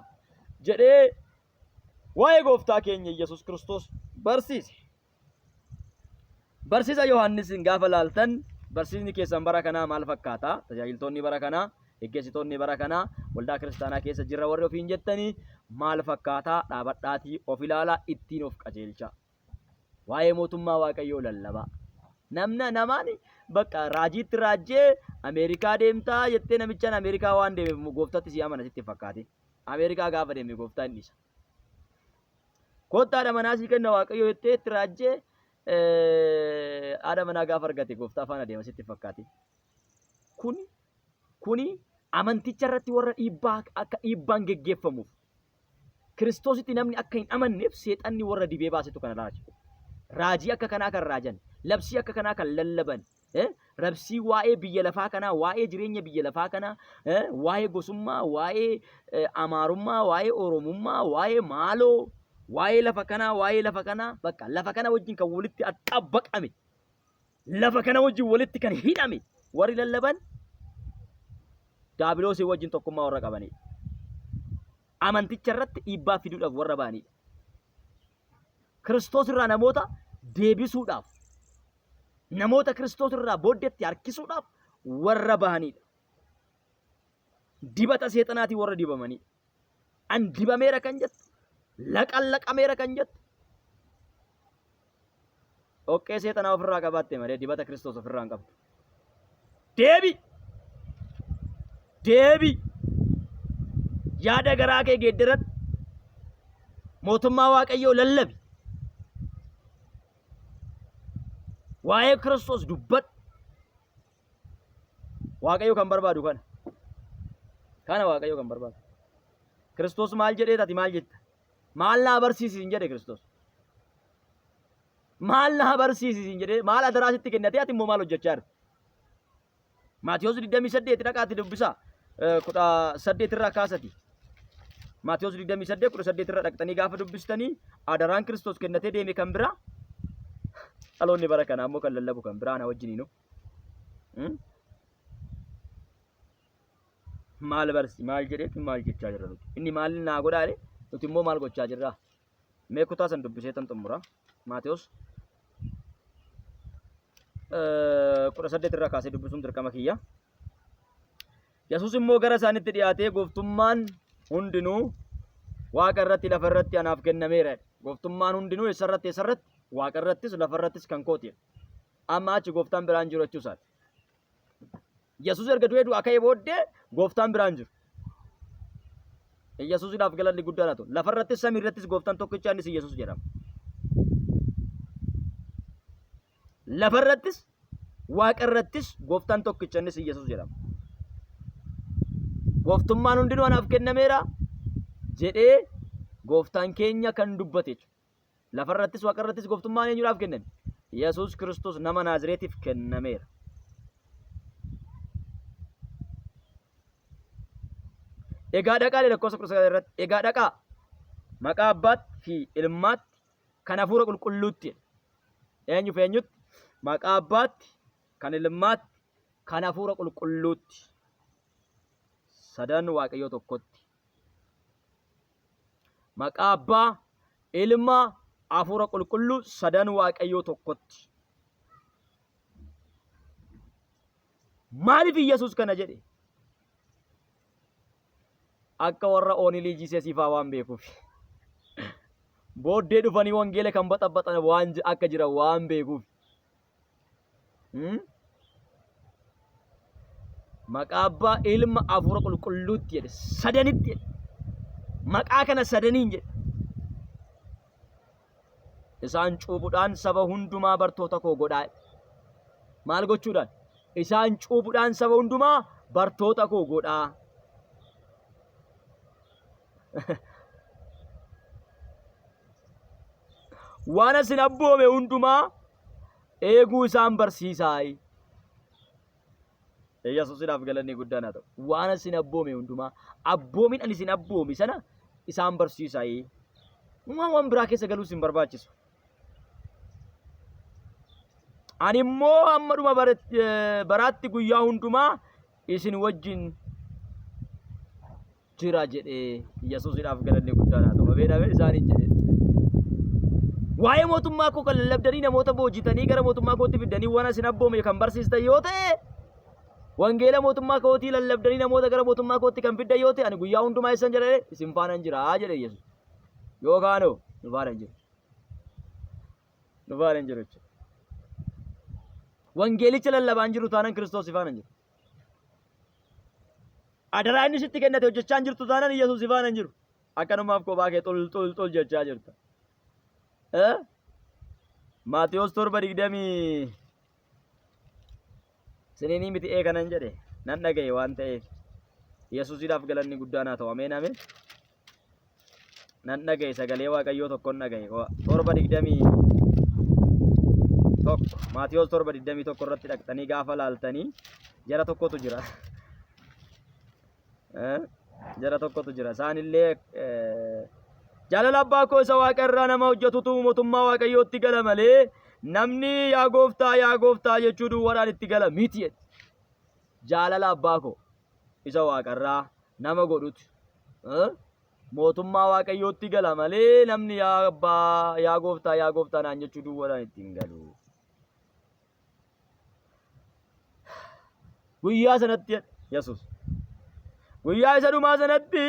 jedhee waa'ee gooftaa keenya Yesuus Kiristoos barsiise. Barsiisa Yohaannisin gaafa laaltan barsiisni keessan bara kanaa maal fakkaata? Tajaajiltoonni bara kanaa, geggeessitoonni bara kanaa, waldaa kiristaanaa keessa jirra warri ofiin jettanii maal fakkaataa? Dhaabadhaatii of ilaalaa, ittiin of qajeelchaa. Waa'ee mootummaa Waaqayyoo lallabaa. Namaan bakka raajiitti raajjee Ameerikaa deemtaa jettee namichaan Ameerikaa waan deemeef gooftaatti si amana sitti fakkaate. Ameerikaa gaafa deeme gooftaa hin dhiisa. Kottaa dha manaa sii kenna Waaqayyo jettee itti raajjee haadha manaa gaafa argate gooftaa faana deema sitti fakkaate. Kuni amanticha irratti warra dhiibbaa akka dhiibbaan geggeeffamuuf Kiristoositti namni akka hin amanneef seexanni warra dibee baasetu kana raaja. Raajii akka kanaa kan raajan, labsii akka kanaa kan lallaban, rabsii waa'ee biyya lafaa kanaa, waa'ee jireenya biyya lafaa kanaa, waa'ee gosummaa, waa'ee amaarummaa, waa'ee oromummaa, waa'ee maaloo, waa'ee lafa kanaa, bakka lafa kana wajjin kan walitti axxabbaqame, lafa kana wajjin walitti kan hidhame warri lallaban daabiloosii wajjin tokkummaa warra qabanidha. Amanticha irratti dhiibbaa fiduudhaaf warra ba'anidha. Kiristoos irraa namoota deebisuudhaaf, namoota Kiristoos irraa booddeetti harkisuudhaaf warra bahanidha. Dibata seexanaatiin warra dibamanidha. An dibameera kan jettu, laqameera kan jettu, oqqee seexanaa ofirraa qabaatte malee dibata Kiristoos ofirraa hin qabdu. Deebi yaada garaa kee geeddaradhu, mootummaa Waaqayyoo lallabi, waa'ee Kiristoos dubbadhu. Waaqayyo kan barbaadu kana Waaqayyo kan barbaadu. Kiristoos maal jedhee ati maal jetta? Maal na barsiisi hin jedhe Kiristoos. Maal na barsiisi hin jedhee maal adaraasitti kennatee ati immoo maal hojjechaa jirta? Maatiyos 28 dhaqaatti dubbisaa. 18 irraa kaasati. Maatiyos 28 18 irraa dhaqxanii gaafa dubbistanii adaraan Kiristoos kennatee deeme kan biraa dhaloonni bara kana ammoo kan lallabu kan biraa na wajjiniinu. Maal jedheetti maal jechaa jirra nuti? Inni maal naa godhaale nuti immoo maal gochaa jirra? Mee kutaa san dubbisee tan xumura. Maatiyos 18 irraa kaasee dubbisuun dirqama kiyya. Yesuus immoo gara isaanitti dhiyaatee gooftummaan hundinuu Waaqa irratti lafa irratti anaaf kennameera. Gooftummaan hundinuu eessarratti Waaqa irrattis lafa irrattis kan kooti. Amma achi gooftaan biraan jiru jechuusaati. Yesuus erga du'ee du'aa ka'ee booddee gooftaan biraan jiru. Yesuusiidhaaf galanni guddaan haa ta'u. Lafa irrattis samii irrattis gooftaan tokkicha innis Yesuus jedhama. Lafa irrattis Waaqa irrattis gooftaan tokkicha innis Yesuus jedhama. Gooftummaan hundinuu anaaf kennameera jedhee gooftaan keenya kan dubbate. Lafa irrattis Waaqa irrattis gooftummaan eenyuudhaaf kenname? Yesuus Kiristoos nama Naazreetiif kennameera. Egaa dhaqaa lakkoofsa 19 irratti egaa dhaqaa maqaa Abbaatti fi Ilmaatti kan Hafuura Qulqulluutti. Eenyutti? Maqaa Abbaatti, kan Ilmaatti, kan Hafuura Qulqulluutti. Sadan Waaqayyoo tokkotti. Maqaa Abbaa, Ilmaa, Hafuura Qulqulluu sadan Waaqayyoo tokkotti. Maaliif Yesuus kana jedhe? Akka warra oonilii jiseesiifaa waan beekuuf. Booddee dhufanii wangeela kan baxabbatan waan akka jiran waan beekuuf. Maqaa Abbaa, Ilma, Hafuura Qulqulluutti jedhe. Sadanitti jedhe. Maqaa kana sadaniin jedhe. Isaan cuuphuudhaan saba hundumaa bartoota koo godhaa. Maal gochuudhaan? Isaan cuuphuudhaan saba hundumaa bartoota koo godhaa. Waan isin abboome hundumaa eeguu isaan barsiisaa. Yesuusiidhaaf galanni guddaan haa ta'u. Waan isin abboome hundumaa abboomin ani isin abboome sana isaan barsiisaa. Waan biraa keessa galuus hin barbaachisu. Ani immoo hamma dhuma baraatti guyyaa hundumaa isin wajjin jira jedhee Yesuusiidhaaf galanni guddaan haa ta'u. Abeedhamee isaaniin jedhe. Waa'ee mootummaa koo kan lallabdanii namoota boojitanii gara mootummaa kootti fidanii waan isin abboome kan barsiistan yoo ta'e, wangeela mootummaa kootii lallabdanii namoota gara mootummaa kootti kan fiddan yoo ta'e, ani guyyaa hundumaa isin jedhee isin faana jira jedhe Yesuus. Yookaan nu faana hin jiru. Nu faana hin jiru jechuudha. Wangeelicha lallabaan jiru taanaan Kiristoos faana hin jiru. Adaraa inni sitti kennate hojjechaa hin jirtu taanaan Yesuus faana hin jiru. Akkanumaaf kophaa kee xol jechaa jirta. Maatiyos 7:20 Sinini miti kanan jedhe nan dhagaye waan ta'eef Yesuusiidhaaf galanni guddaan haa ta'u. Ameen ameen. Nan dhagaye sagalee Waaqayyoo tokkon dhagaye 7:21 Maatiyos 7:21 irratti dhaqxanii gaafa laaltanii jara tokkotu jira. Jara tokkotu jira. Isaanillee jaalala abbaa koo isa Waaqa irraa nama hojjetutu mootummaa Waaqayyootti gala malee namni yaa gooftaa jechuu duwwaadhaan itti gala miti. Jaalala abbaa koo isa Waaqa irraa nama godhutu mootummaa Waaqayyootti gala malee namni yaa gooftaa naan jechuu duwwaadhaan itti hin galu. Guyyaa sanatti Yesuus guyyaa isa dhumaa sanatti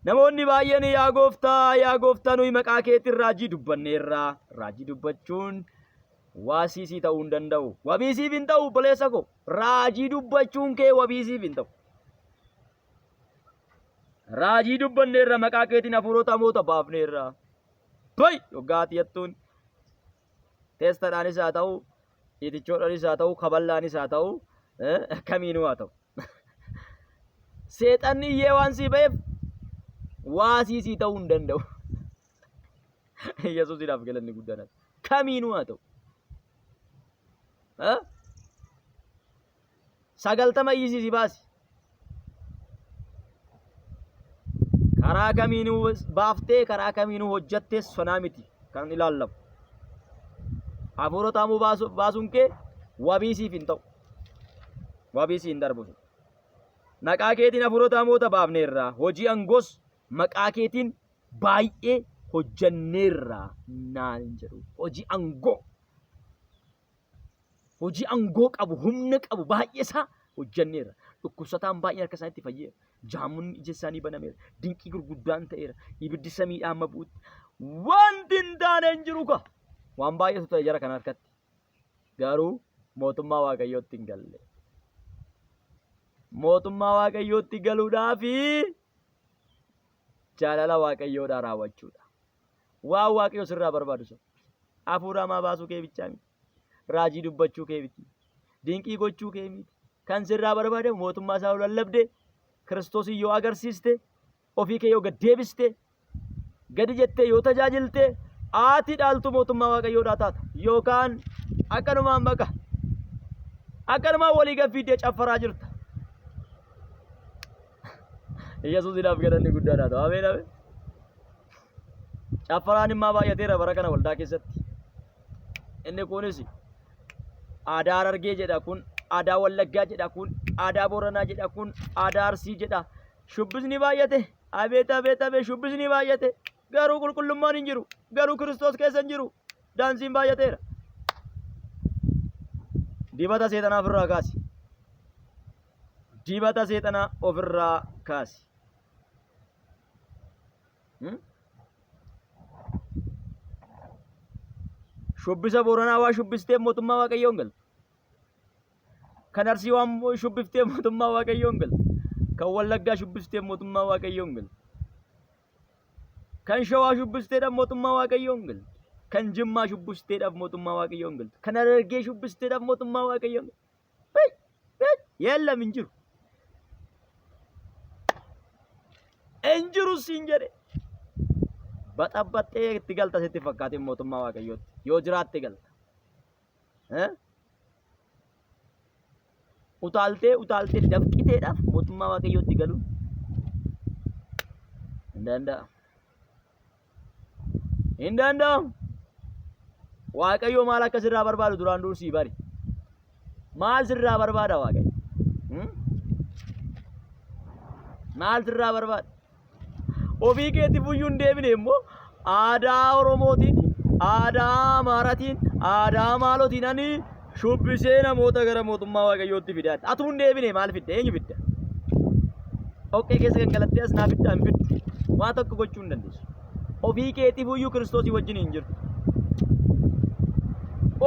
namoonni baay'een yaa gooftaa nuyi maqaa keetiin raajii dubbanneerra. Raajii dubbachuun waasiisii ta'uu hin danda'u. Wabiisiif hin ta'u obboleessa koo. Raajii dubbachuun kee wabiisiif hin ta'u. Raajii dubbanneerra maqaa keetiin hafuurota hamoota baafneerra. Yoggaati jettuun teestadhaanis haa ta'u, itichoodhaanis haa ta'u, kaballaanis haa ta'u, kamiinuu haa ta'u. Seexanni iyyee waan sii ba'eef waasiisii ta'uu hin danda'u. Yesuusiidhaaf galanni guddaan kamiinuu haa ta'u. 90 iyyisiisi baasi. Karaa kamiinuu baaftee karaa kamiinuu hojjattee sonaa miti kan ilaallamu. Hafuurota hamuu baasuun kee wabiisiif hin ta'u. Wabiisii hin darbu. Maqaa keetiin hafuurota hamoota baafneerra. Hojii angos maqaa keetiin baay'ee hojjanneerra naan jedhu. Hojii angoo qabu, humna qabu baay'ee isaa hojjanneerra. Dhukkubsataan baay'een harka isaaniitti fayyeera. Jaamonni ija isaanii banameera. Dinqii gurguddaan ta'eera. Ibiddi samiidhaan amma bu'utti. Wanti hin taane hin jiru ka. Waan baay'eetu ta'e jara kana harkatti. Garuu mootummaa Waaqayyootti hin galle. Mootummaa Waaqayyootti galuudhaafi jaalala Waaqayyoodhaa raawwachuudha. Waan Waaqayyo sirraa barbaadu sun hafuura hamaa baasuu kee bichaa miti. Raajii dubbachuu kee miti. Dinqii gochuu kee miti. Kan sirraa barbaadamu mootummaa isaa lallabdee Kiristoosin yoo agarsiiste, ofii kee yoo gad deebiste, gadi jettee yoo tajaajilte, ati dhaaltu mootummaa Waaqayyoodhaa taata. Yookaan akkanumaan baqa. Akkanumaan walii gaffiiddee caffaraa jirta. Yesuusiidhaaf galanni guddaan haa ta'u. Ameen ameen. Caffaraan immoo baay'ateera bara kana waldaa keessatti. Inni kunis aadaa Harargee jedha kun, aadaa Wallaggaa jedha kun, aadaa Booranaa jedha kun, aadaa Arsii jedha. Shubbisni baay'ate. Abeet shubbisni baay'ate. Garuu qulqullummaan hin jiru. Garuu Kiristoos keessa hin jiru. Daansiin baay'ateera. Dibata seexanaa ofirraa kaasi. Dibata seexanaa ofirraa kaasi. Shubbisa Booranaa waa shubbistee mootummaa Waaqayyoon galtu. Kan Arsii waan shubbiftee mootummaa Waaqayyoon galtu. Kan Wallaggaa shubbiftee mootummaa Waaqayyoon galtu. Kan Shawaa shubbisteedhaaf mootummaa Waaqayyoon galtu. Kan Jimmaa shubbisteedhaaf mootummaa Waaqayyoon galtu. Kan Harargee shubbisteedhaaf mootummaa Waaqayyoon galtu. Yeellam hin jiru. Hin jiru siin jedhe. Baxabbaxxee itti galta sitti fakkaatiin mootummaa Waaqayyootti. Yoo jiraatte galta. Utaaltee dafqiteedhaaf mootummaa Waaqayyootti galuun hin danda'amu. Hin danda'amu. Waaqayyo maal akka sirraa barbaadu duraan dursii bari. Maal sirraa barbaada Waaqayyo? Maal sirraa barbaada? Ofii keetiif iyyuu hin deebine immoo aadaa Oromootiin, aadaa Amaaraatiin, aadaa Maalootiin ani shubbisee namoota gara mootummaa Waaqayyootti fidaadha. Atuu hin deebine maal fidda? Eenyu fidda? Dhoqqee keessa gangalattee as naa fidda hin fiddu. Waa tokko gochuu hin dandeessu. Ofii keetiif iyyuu Kiristoosii wajjin hin jirtu.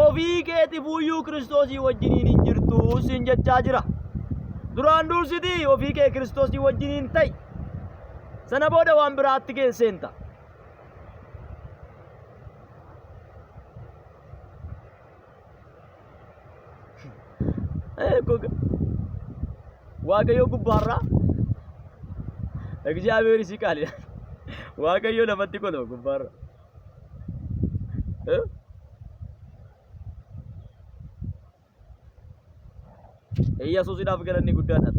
Ofii keetiif iyyuu Kiristoosii wajjin hin jirtu siin jechaa jira. Duraan dursitii ofii kee Kiristoosii wajjin hin ta'i. Sana booda waan biraatti seenta. waaqayyo gubbaarraa እግዚአብሔር ይስቃል waaqayyo namatti qola gubbaarra ኢየሱስidhaaf galanni guddaadha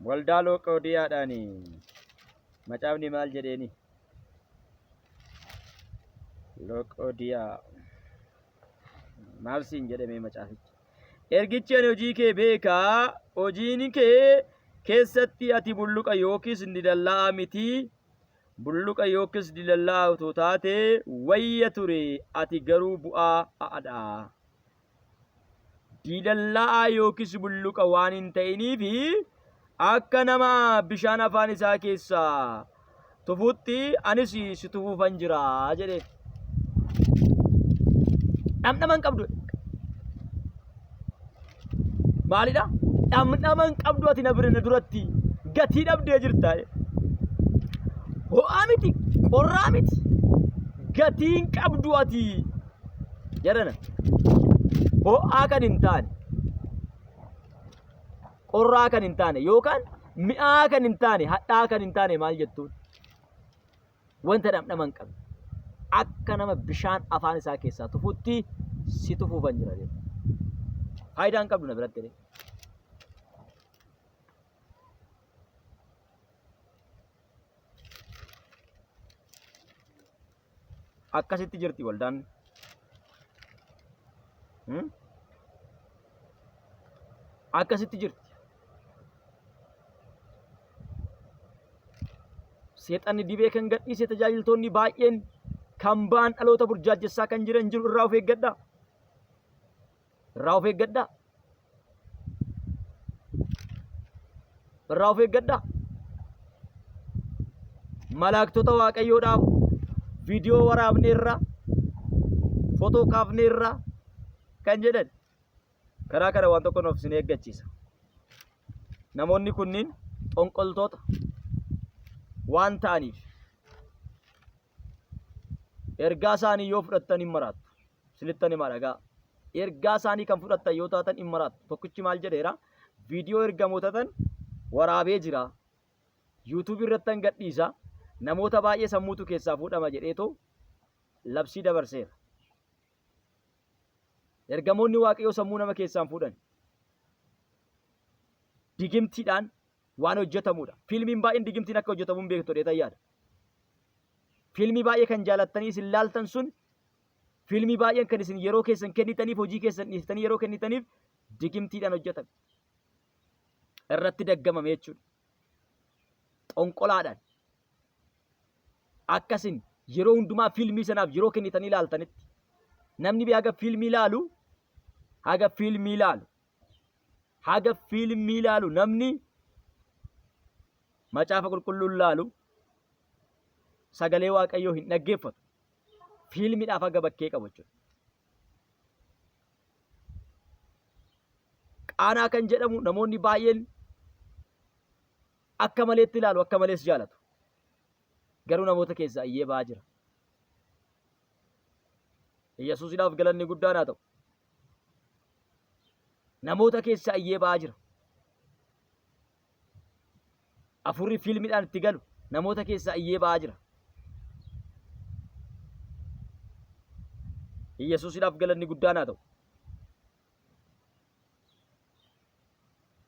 waldaa Loqoodiyaadhaani macaafni maal jedheeni Loqoodiyaa maal siin jedhame macaafichi ergichi ani hojii kee beekaa hojiin kee keessatti ati bulluqa yookiis didallaa miti bulluqa yookiis didallaa utoo taate wayya ture ati garuu bu'aa adha didallaa yookiis bulluqa waan hin ta'iniifi akka nama bishaan afaan isaa keessaa tufutti anis si tufuufan jira jedhe dhamdhaman qabdu maalidha dhamdhaman qabdu ati na birana duratti gatii dhabdee jirta ho'aa miti qorraa miti gatiin qabdu ati jedhana ho'aa kan hin taane qorraa kan hin taane yookaan mi'aa kan hin taane hadhaa kan hin taane maal jettuun wanta dhamdhaman qabdu akka nama bishaan afaan isaa keessaa tufutti si tufuufan jira jedhe faayidaan qabdu na biratti akkasitti jirti waldaan akkasitti jirti seexanni dibee kan gadhiise tajaajiltoonni baay'een kan ba'an dhaloota burjaajessaa kan jiran jiru irraa of eeggadhaa irraa of eeggadhaa irraa of eeggadhaa malaaktota waaqayyoodhaaf viidiyoo waraabneerra footoo kaafneerra kan jedhan karaa kana waan tokko nuuf sin eeggachiisa namoonni kunniin xonqoltoota waan ta'aniif ergaa isaanii yoo fudhattan hin maraattu silittan himaa dhagaa ergaa isaanii kan fudhattan yoo taatan hin maraattu tokkichi maal jedheera viidiyoo ergamootatan waraabee jira yuutuubii irrattan gadhiisa namoota baay'ee sammuutu keessaa fuudhama jedheetoo labsii dabarseera ergamoonni waaqayyoo sammuu nama keessaan fuudhan digimtiidhaan waan hojjetamudha fiilmiin baay'een digimtiin akka hojjetamuun beektu dheetan yaada fiilmii baay'ee kan jaalattanii isin laaltan sun fiilmii baay'een kan isin yeroo keessan kennitaniif hojii keessan dhiistanii yeroo kennitaniif digimtiidhaan hojjetame irratti daggamame jechuudha xonqolaadhaan akkasin yeroo hundumaa fiilmii sanaaf yeroo kennitanii laaltanitti namni haga fiilmii laalu namni macaafa qulqulluun laalu sagalee waaqayyoo hin dhaggeeffatu fiilmiidhaaf haga bakkee qabu jechuudha. Qaanaa kan jedhamu namoonni baay'een akka maleetti ilaalu akka malees jaalatu garuu namoota keessaa iyyee ba'aa jira. Yesuusidhaaf galanni guddaan haa ta'u namoota keessaa iyyee ba'aa jira. Afurri fiilmiidhaan itti galu namoota keessaa iyyee ba'aa jira. Yesuusidhaaf galanni guddaan haa ta'u.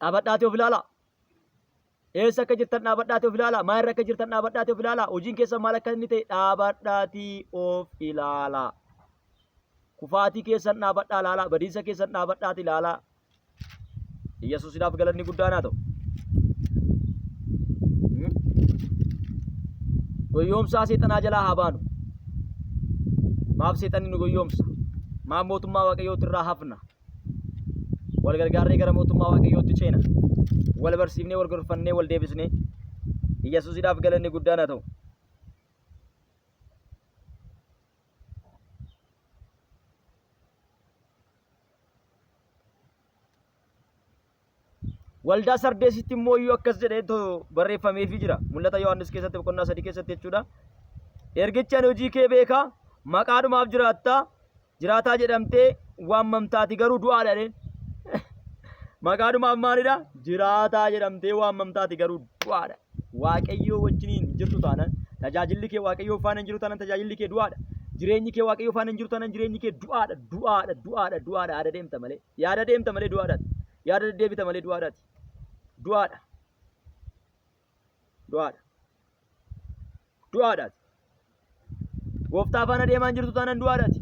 Dhaabadhaatee of ilaalaa. Eessa akka jirtan dhaabadhaatee of ilaalaa. Maal irra akka jirtan dhaabadhaatee of ilaalaa. Hojiin keessan maal akka inni ta'e dhaabadhaatii of ilaalaa. Kufaatii keessan dhaabadhaa ilaalaa. Badiisa keessan dhaabadhaati ilaalaa. Yesuusidhaaf galanni guddaan haa ta'u. Goyyoomsaa seexanaa jalaa haa baanu. Maaf seexanni nu goyyoomsa? Maaf mootummaa waaqayyootti irraa hafna? Wal gargaarree gara mootummaa waaqayyootti ceena. Wal barsiifnee wal gorfannee wal deebisnee Yesuusidhaaf galanni guddaan haa ta'u. waldaa Sardeesitti immoo iyyuu akkas jedheetu barreeffameefii jira. Mul'ata Yohaannis keessatti boqonnaa 3 keessatti jechuudha. Ergichi ani hojii kee beekaa, maqaadhumaaf jiraataa jedhamtee waamamtaati garuu du'aadha jedheen. Maqaadhumaaf maalidha? Jiraataa jedhamtee waamamtaati garuu du'aadha. Waaqayyoo wajjiniin jirtu taanaan tajaajilli kee Waaqayyoo faana hin jiru taanaan tajaajilli kee du'aadha. Jireenyi kee Waaqayyoo faana hin jiru taanaan jireenyi kee du'aadha. Yaada deemta malee du'aadhaati. Yaada deddeebita malee du'aadhaati. Du'aadhaati. Gooftaa faana deemaa hin jirtu taanaan du'aadhaati.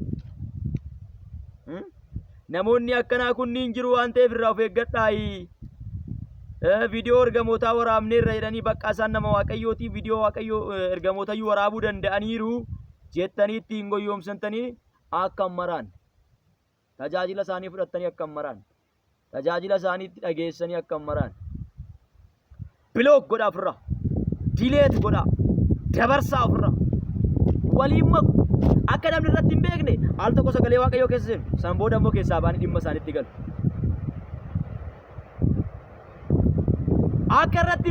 Namoonni akkanaa kunniin jiru waan ta'eef irraa of eeggadhaa. Viidiyoo ergamootaa waraabneerra jedhanii bakka isaan nama Waaqayyooti viidiyoo Waaqayyoo ergamootayyuu waraabuu danda'aniiru jettanii ittiin goyyoomsantanii akka maraan tajaajila isaanii fudhattanii akka maraan tajaajila isaaniitti dhageessanii akka maraan bilook godhaa ofirraa dileet godhaa dabarsaa ofirraa waliin maku akka namni irratti hin beekne al tokko sagalee Waaqayyoo keessa seenu san booda immoo keessaa baanii dhimma isaaniitti galu. Akka irratti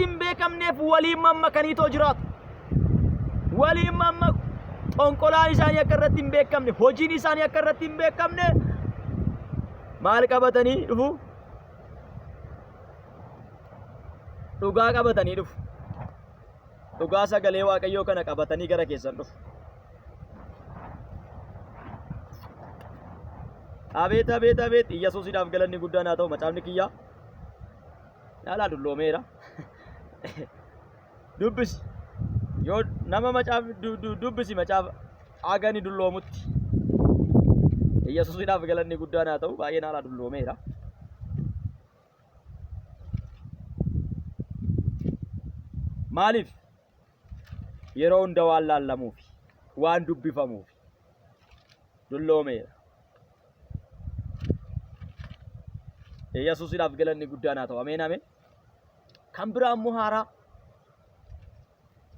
hin beekamneef waliin mammakaniitoo jiraatu. Waliin mammaku xonqolaan isaanii akka irratti hin beekamne, hojiin isaanii akka irratti hin beekamne maal qabatanii dhufu? Dhugaa qabatanii dhufu. Dhugaa sagalee Waaqayyoo kana qabatanii gara keessan dhufu. Abeet Yesuusiidhaaf galanni guddaan haa ta'u. Macaafni kiyyaa yaalaa dulloomeera. Dubbisi yoo nama dubbisi macaafa agani dulloomutti. Yesuusiidhaaf galanni guddaan haa ta'u. Baay'een yaalaa dulloomeera. Maaliif? Yeroo hunda waan laallamuufi waan dubbifamuufi dulloomeera. Yesuusiidhaaf galanni guddaan haa ta'u. Ameen ameen. Kan biraa immoo haaraa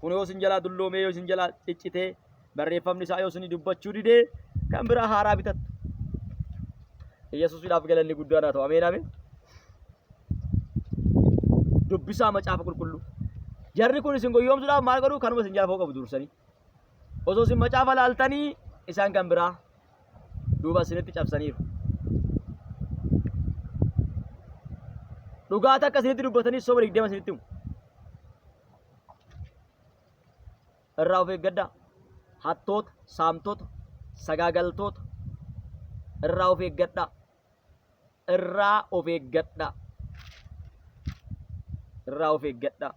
kun yoo isin jalaa dulloomee yoo isin jalaa ciccitee barreeffamni isaa yoo isin dubbachuu didee kan biraa haaraa bitattu. Yesuusiidhaaf galanni guddaan haa ta'u. Ameen ameen. Dubbisaa macaafa qulqulluu. Jarri kun isin goyyoomsuudhaaf maal godhu? Kanuma isin jala foo qabu dursanii. Osoo isin macaafa laaltanii isaan kan biraa duuba isinitti cabsaniiru. Dhugaata akkasinitti dubbatanii soba digdama isinitti himu. Irraa of eeggadhaa. Hattoota, saamtota, sagaagaltoota irraa of eeggadhaa. Irraa of eeggadhaa. Irraa of eeggadhaa.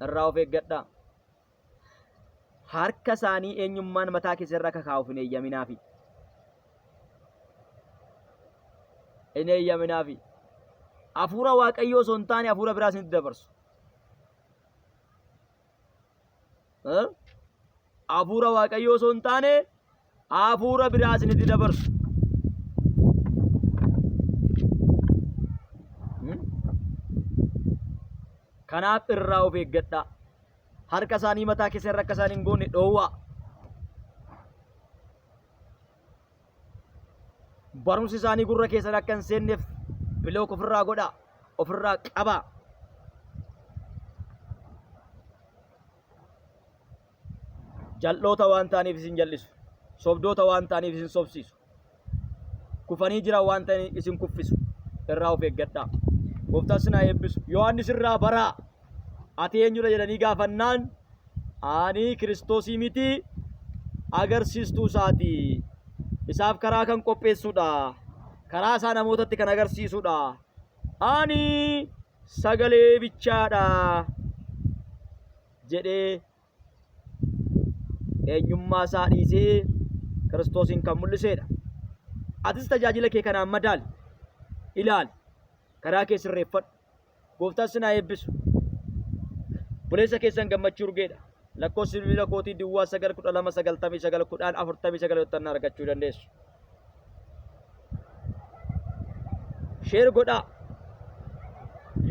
Irraa of eeggadhaa. Harka isaanii eenyummaan mataa keessa irra kakaa'uuf hin eeyyaminaafi. Hin eeyyaminaafi. Hafuura Waaqayyoo osoo hin taane hafuura biraa isinitti dabarsu. Hafuura Waaqayyoo osoo hin taane hafuura biraa isinitti dabarsu. Kanaaf irraa of eeggadhaa. Harka isaanii mataa keessa irra akka isaan hin goone dhoowwaa. Barumsi isaanii gurra keessan akka hin seenneef bilook ofirraa godhaa. Ofirraa qabaa. Jal'oota waan ta'aniif isin jal'isu. Sobdoota waan ta'aniif isin sobsiisu. Kufanii jiran waan ta'aniif isin kuffisu. Irraa of eeggadhaa. Gooftaan isin haa eebbisu. Yohaannis irraa baraa. Ati eenyudha jedhanii gaafannaan ani Kiristoosii miti agarsiistuu isaati. Isaaf karaa kan qopheessuudha. Karaa isaa namootatti kan agarsiisuudha. Ani sagalee bichaadha jedhee eenyummaa isaa dhiisee Kiristoosiin kan mul'iseedha. Atis tajaajila kee kanaan madaali. Ilaali. Karaa kee sirreeffadhu. Gooftaan isin haa eebbisu. Buleessa keessan gammachuu urgeedha. Lakkoofsi bilbila kootii Duwwaa 912 910 argachuu dandeessu. Sheer godhaa.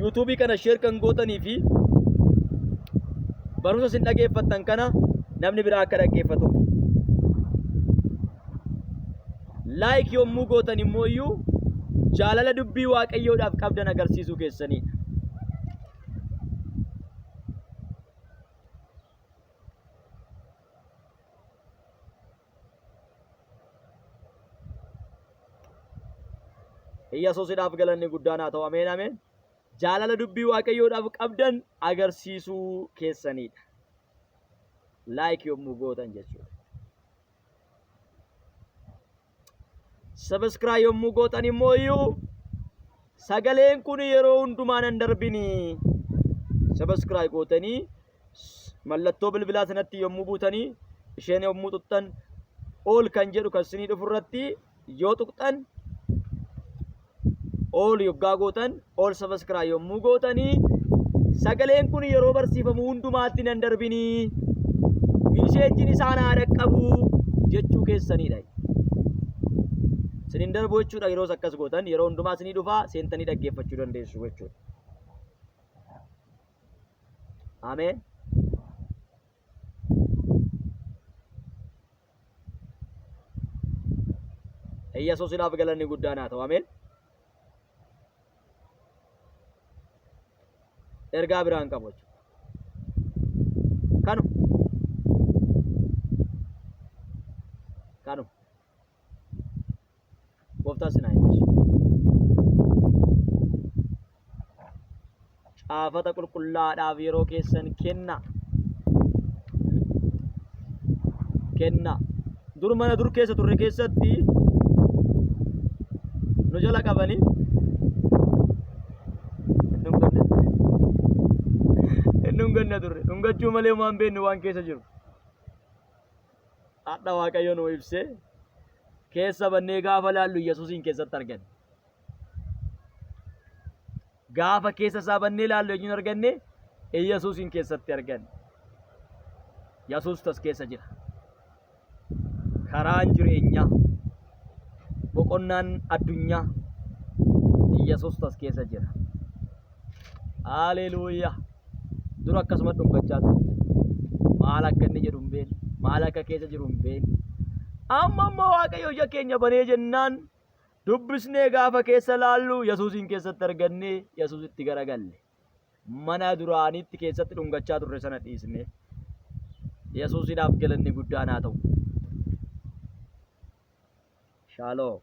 YouTube kana sheer kan gootanii fi barumsa isin dhageeffattan kana namni biraa akka dhaggeeffatuuf. Laayik yommuu gootan immoo iyyuu jaalala dubbii waaqayyoodhaaf qabdan agarsiisuu keessaniidha. Yesuusidhaaf galanni guddaan haa ta'u. Ameen ameen. Jaalala dubbii waaqayyoodhaaf qabdan agarsiisuu keessaniidha. Laayik yommuu gootan jechuudha. Sabiskiraayib yommuu gootan immoo iyyuu sagaleen kun yeroo hundumaan hin darbini. Sabiskiraayib gootanii mallattoo bilbilaa sanatti yommuu buutanii isheen yommuu tuqxan ol kan jedhu kan isinii dhufu irratti yoo tuqxan ol yoggaa gootan ol sabiskiraayib yommuu gootanii sagaleen kun yeroo barsiifamu hundumaatti hin darbini. Miseejiin isaan haa dhaqqabu jechuu keessaniidha. Sinin darbu jechuudha. Yeroo akkas gootan yeroo hundumaa isinii dhufaa seentanii dhaggeeffachuu dandeessu jechuudha. Ameen. Yesuusidhaaf galanni guddaan haa ta'u. Ameen. Ergaa biraan qabu jechuudha. Kanu. Gooftaan sinaa eebbisu. Caafata qulqullaadhaaf yeroo keessan kenna. Dur mana dur keessa turre keessatti nu jala qabanii dhunganna turre. Dhungachuu malee waan beeknu waan keessa jiru. Hadha Waaqayyo nu ibsee keessa bannee gaafa laallu Yesuusin keessatti arganne. Gaafa keessa isaa bannee laallu eenyuun arganne? Yesuusin keessatti arganne. Yesuus tas keessa jira. Karaan jireenyaa, boqonnaan addunyaa Yesuus tas keessa jira. Haleluuyaa. Dur akkasuma dhungachaa ture. Maal akka inni jedhu hin beekne, maal akka keessa jiru hin beekne. Amma Waaqayyo ija keenya banee jennaan dubbisnee gaafa keessa laallu Yesuusin keessatti argannee Yesuusitti garagalle. Mana duraanitti keessatti dhungachaa turre sana dhiisne. Yesuusidhaaf galanni guddaan haa ta'u. Shaaloo.